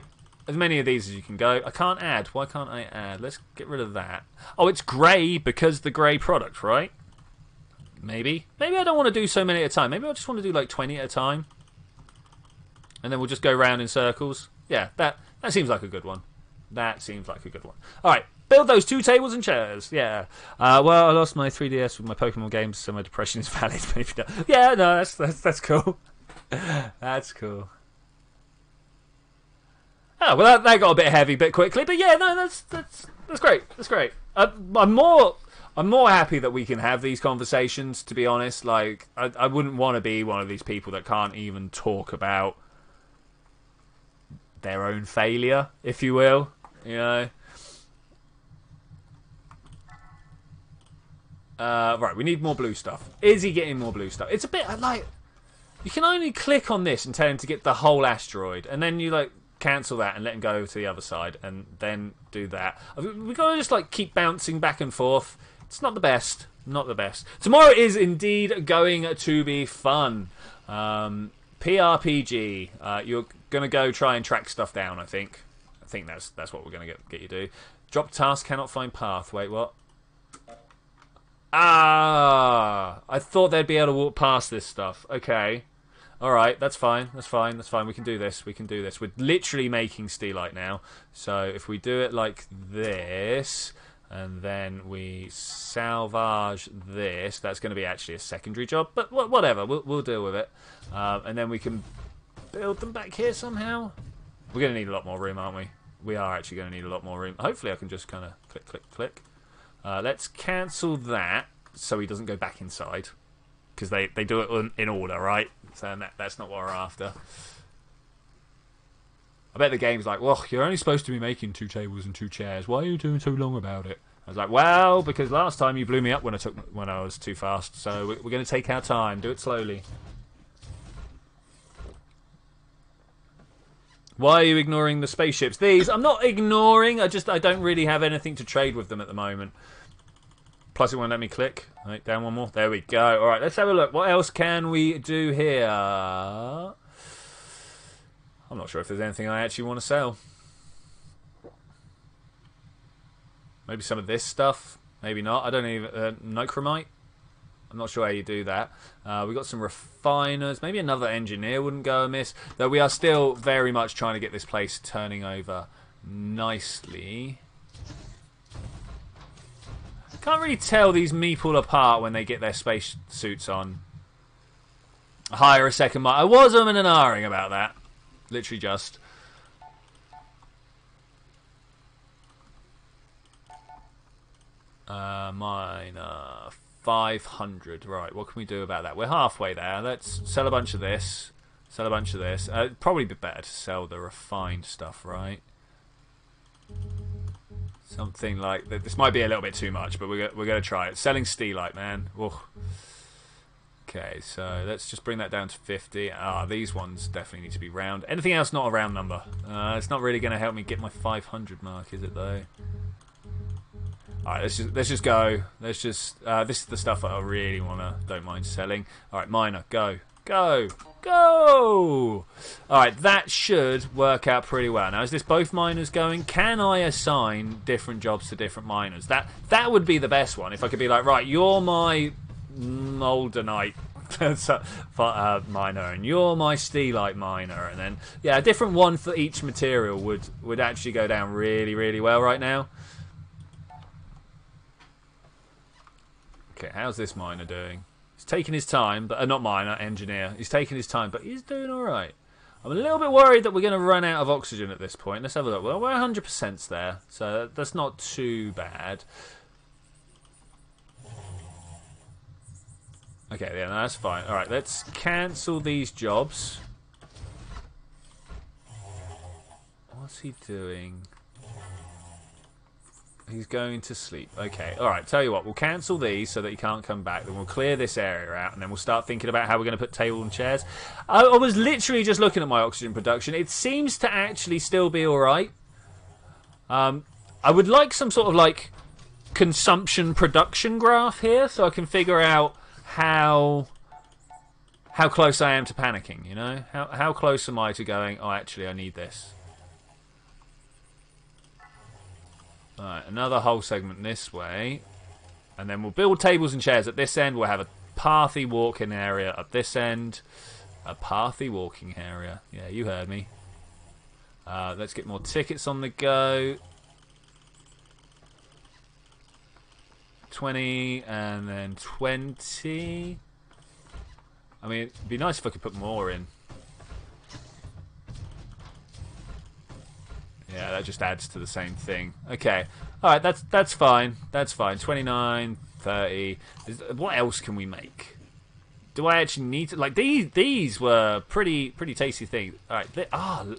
[SPEAKER 1] As many of these as you can go. I can't add. Why can't I add? Let's get rid of that. Oh, it's grey because the grey product, right? Maybe. Maybe I don't want to do so many at a time. Maybe I just want to do like 20 at a time. And then we'll just go round in circles. Yeah, that seems like a good one. That seems like a good one. Alright, build those 2 tables and chairs. Yeah. Well, I lost my 3DS with my Pokemon games, so my depression is valid. Maybe not. Yeah, no, that's cool. That's cool. Oh, well, that got a bit heavy a bit quickly, but yeah, no, that's great. That's great. I'm more happy that we can have these conversations, to be honest. Like, I wouldn't want to be one of these people that can't even talk about their own failure, if you will. You know. Right, we need more blue stuff. Is he getting more blue stuff? It's a bit like you can only click on this and tell him to get the whole asteroid, and then you like. Cancel that and let him go over to the other side and then do that. We've got to just like keep bouncing back and forth. It's not the best. Not the best. Tomorrow is indeed going to be fun. PRPG. You're going to go try and track stuff down, I think. I think that's what we're going to get you to do. Drop task, cannot find path. Wait, what? Ah! I thought they'd be able to walk past this stuff. Okay. Alright, that's fine, that's fine, that's fine. We can do this, we can do this. We're literally making steelite now. So if we do it like this, And then we salvage this. That's going to be actually a secondary job, but whatever. We'll deal with it. And then we can build them back here somehow. We're going to need a lot more room, aren't we? We are actually going to need a lot more room. Hopefully I can just kind of click, click, click. Let's cancel that so he doesn't go back inside. Because they do it in order, right? So that's not what we're after. I bet the game's like, well, you're only supposed to be making 2 tables and 2 chairs. Why are you doing so long about it? I was like, well, because last time you blew me up when I was too fast. So we're going to take our time. Do it slowly. Why are you ignoring the spaceships? These, I'm not ignoring. I don't really have anything to trade with them at the moment. Plus, it won't let me click. Right, down one more. There we go. All right, let's have a look. What else can we do here? I'm not sure if there's anything I actually want to sell. Maybe some of this stuff. Maybe not. I don't even... Nichromite? I'm not sure how you do that. We've got some refiners. Maybe another engineer wouldn't go amiss. Though we are still very much trying to get this place turning over nicely. Can't really tell these Meeple apart when they get their space suits on. Hire a second mine. I was umming and ahhing about that. Literally just. Miner 500. Right, what can we do about that? We're halfway there. Let's sell a bunch of this. Sell a bunch of this. It'd probably be better to sell the refined stuff, right? Something like that. This might be a little bit too much, but we're going to try it. Selling steelite, man. Whoa. Okay, so let's just bring that down to 50. These ones definitely need to be round. Anything else not a round number? It's not really going to help me get my 500 mark, is it though? Alright, let's just go. Let's just this is the stuff that I really don't mind selling. Alright, miner, go. Go! Go! Alright, that should work out pretty well. Now, is this both miners going? Can I assign different jobs to different miners? That would be the best one. If I could be like, right, you're my Moldenite miner, and you're my Steelite miner, and then, yeah, a different one for each material would actually go down really, really well right now. Okay, how's this miner doing? He's taking his time, but not miner, engineer. He's taking his time, but he's doing all right. I'm a little bit worried that we're going to run out of oxygen at this point. Let's have a look. Well, we're 100% there, so that's not too bad. Okay, yeah, no, that's fine. All right, let's cancel these jobs. What's he doing? He's going to sleep. Okay, alright, tell you what, we'll cancel these so that he can't come back. Then we'll clear this area out, and then we'll start thinking about how we're going to put tables and chairs. I was literally just looking at my oxygen production. It seems to actually still be alright. I would like some sort of, like, consumption production graph here so I can figure out how close I am to panicking, you know? How close am I to going, oh, actually, I need this. Alright, another whole segment this way. And then we'll build tables and chairs at this end. We'll have a pathy walking area at this end. A pathy walking area. Yeah, you heard me. Let's get more tickets on the go. 20 and then 20. I mean, it'd be nice if I could put more in. Yeah, that just adds to the same thing. Okay. Alright, that's fine. That's fine. 29, 30. What else can we make? Do I actually need to... Like, these were pretty tasty things. Alright,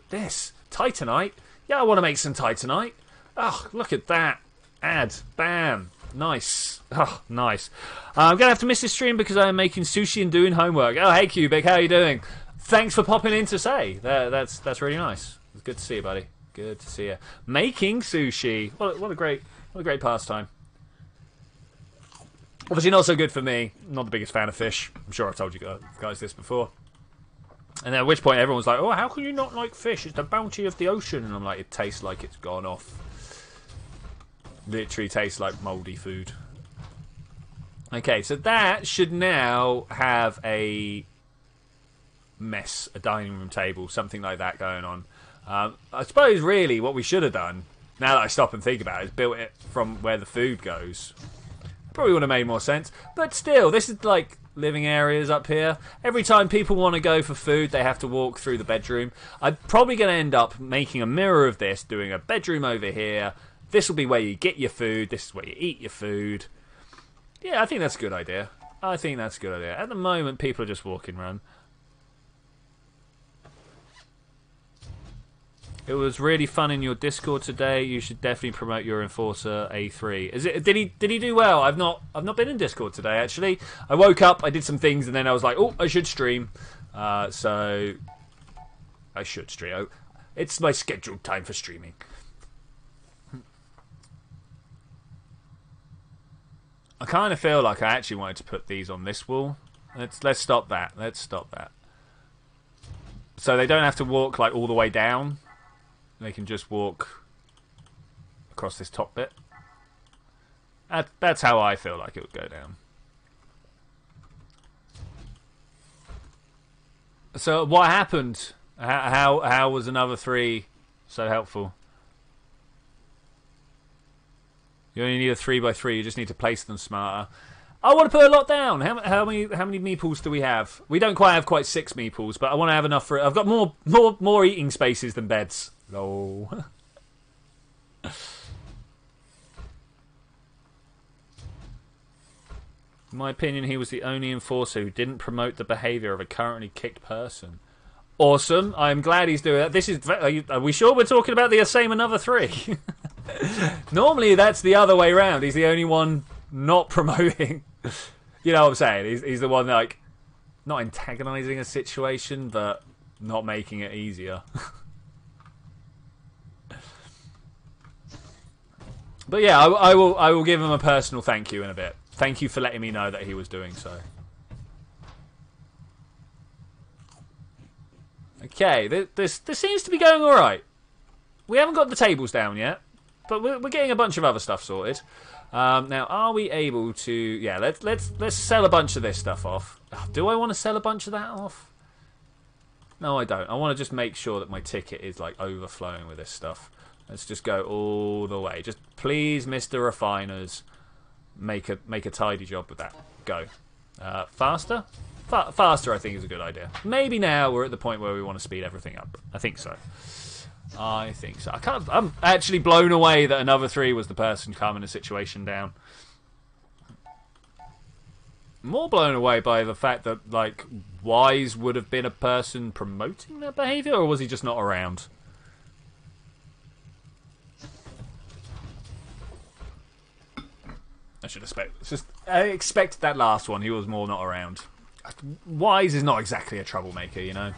[SPEAKER 1] this. Titanite. Yeah, I want to make some Titanite. Oh, look at that. Add. Bam. Nice. Oh, nice. I'm going to have to miss this stream because I am making sushi and doing homework. Oh, hey, Cubic. How are you doing? Thanks for popping in to say. That's really nice. It's good to see you, buddy. Good to see you. Making sushi. What a great pastime. Obviously not so good for me. Not the biggest fan of fish. I'm sure I've told you guys this before. And at which point everyone's like, oh, how can you not like fish? It's the bounty of the ocean. And I'm like, it tastes like it's gone off. Literally tastes like mouldy food. Okay, so that should now have a mess, a dining room table, something like that going on. I suppose really what we should have done Now that I stop and think about it, it's built it from where the food goes. Probably would have made more sense. But still, this is like living areas up here. Every time people want to go for food, they have to walk through the bedroom. I'm probably going to end up making a mirror of this, doing a bedroom over here. This will be where you get your food. This is where you eat your food. Yeah, I think that's a good idea. I think that's a good idea. At the moment, people are just walking around. It was really fun in your Discord today. You should definitely promote your Enforcer A3. Is it? Did he do well? I've not been in Discord today actually. I woke up, I did some things, and then I was like, oh, I should stream. So I should stream. Oh, it's my scheduled time for streaming. I kind of feel like I actually wanted to put these on this wall. Let's stop that. Let's stop that. So they don't have to walk like all the way down. They can just walk across this top bit. That's how I feel like it would go down. So what happened? How was another 3 so helpful? You only need a 3x3. You just need to place them smarter. I want to put a lot down. How many meeples do we have? We don't quite have 6 meeples, but I want to have enough for it. I've got more eating spaces than beds. No. In my opinion, he was the only enforcer who didn't promote the behaviour of a currently kicked person. Awesome. I'm glad he's doing that. This is. Are we sure we're talking about the same another 3? Normally, that's the other way around. He's the only one not promoting. You know what I'm saying? He's the one like not antagonising a situation, but not making it easier. But yeah, I will give him a personal thank you in a bit. Thank you for letting me know that he was doing so. Okay, this seems to be going all right. We haven't got the tables down yet, but we're getting a bunch of other stuff sorted. Now, are we able to? Yeah, let's sell a bunch of this stuff off. Do I want to sell a bunch of that off? No, I don't. I want to just make sure that my ticket is like overflowing with this stuff. Let's just go all the way. Just please, Mr. Refiners, make a tidy job with that. Go. Faster? Faster, I think, is a good idea. Maybe now we're at the point where we want to speed everything up. I think so. I think so. I'm actually blown away that another 3 was the person calming the situation down. More blown away by the fact that, like, Wise would have been a person promoting that behaviour, or was he just not around? I expected that last one. He was more not around. Wise is not exactly a troublemaker, you know.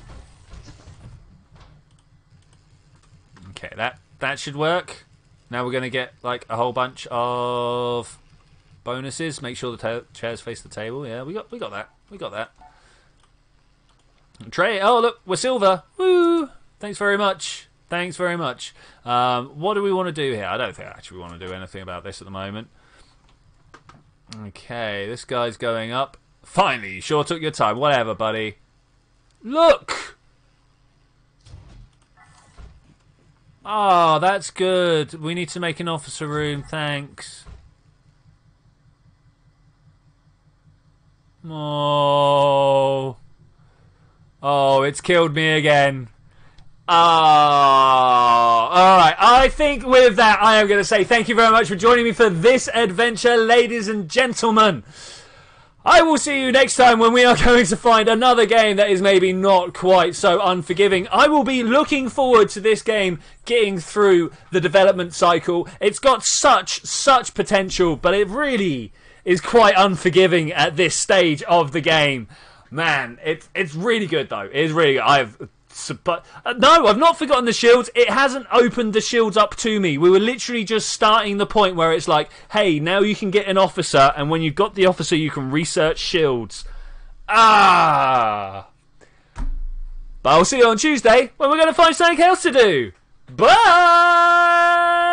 [SPEAKER 1] Okay, that should work. Now we're going to get like a whole bunch of bonuses. Make sure the chairs face the table. Yeah, we got that. We got that. Trey, oh look, we're silver. Woo! Thanks very much. Thanks very much. What do we want to do here? I don't think I actually want to do anything about this at the moment. Okay, this guy's going up. Finally, you sure took your time. Whatever, buddy. Look! Oh, that's good. We need to make an officer room, thanks. Oh. Oh, it's killed me again. Oh. Alright, I think with that, I am going to say thank you very much for joining me for this adventure, ladies and gentlemen. I will see you next time when we are going to find another game that is maybe not quite so unforgiving. I will be looking forward to this game getting through the development cycle. It's got such potential, but it really is quite unforgiving at this stage of the game. Man, it's really good though. It is really good. No, I've not forgotten the shields. It hasn't opened the shields up to me. We were literally just starting the point where it's like, hey, now you can get an officer, and when you've got the officer, you can research shields. Ah! But I'll see you on Tuesday when we're going to find something else to do. Bye!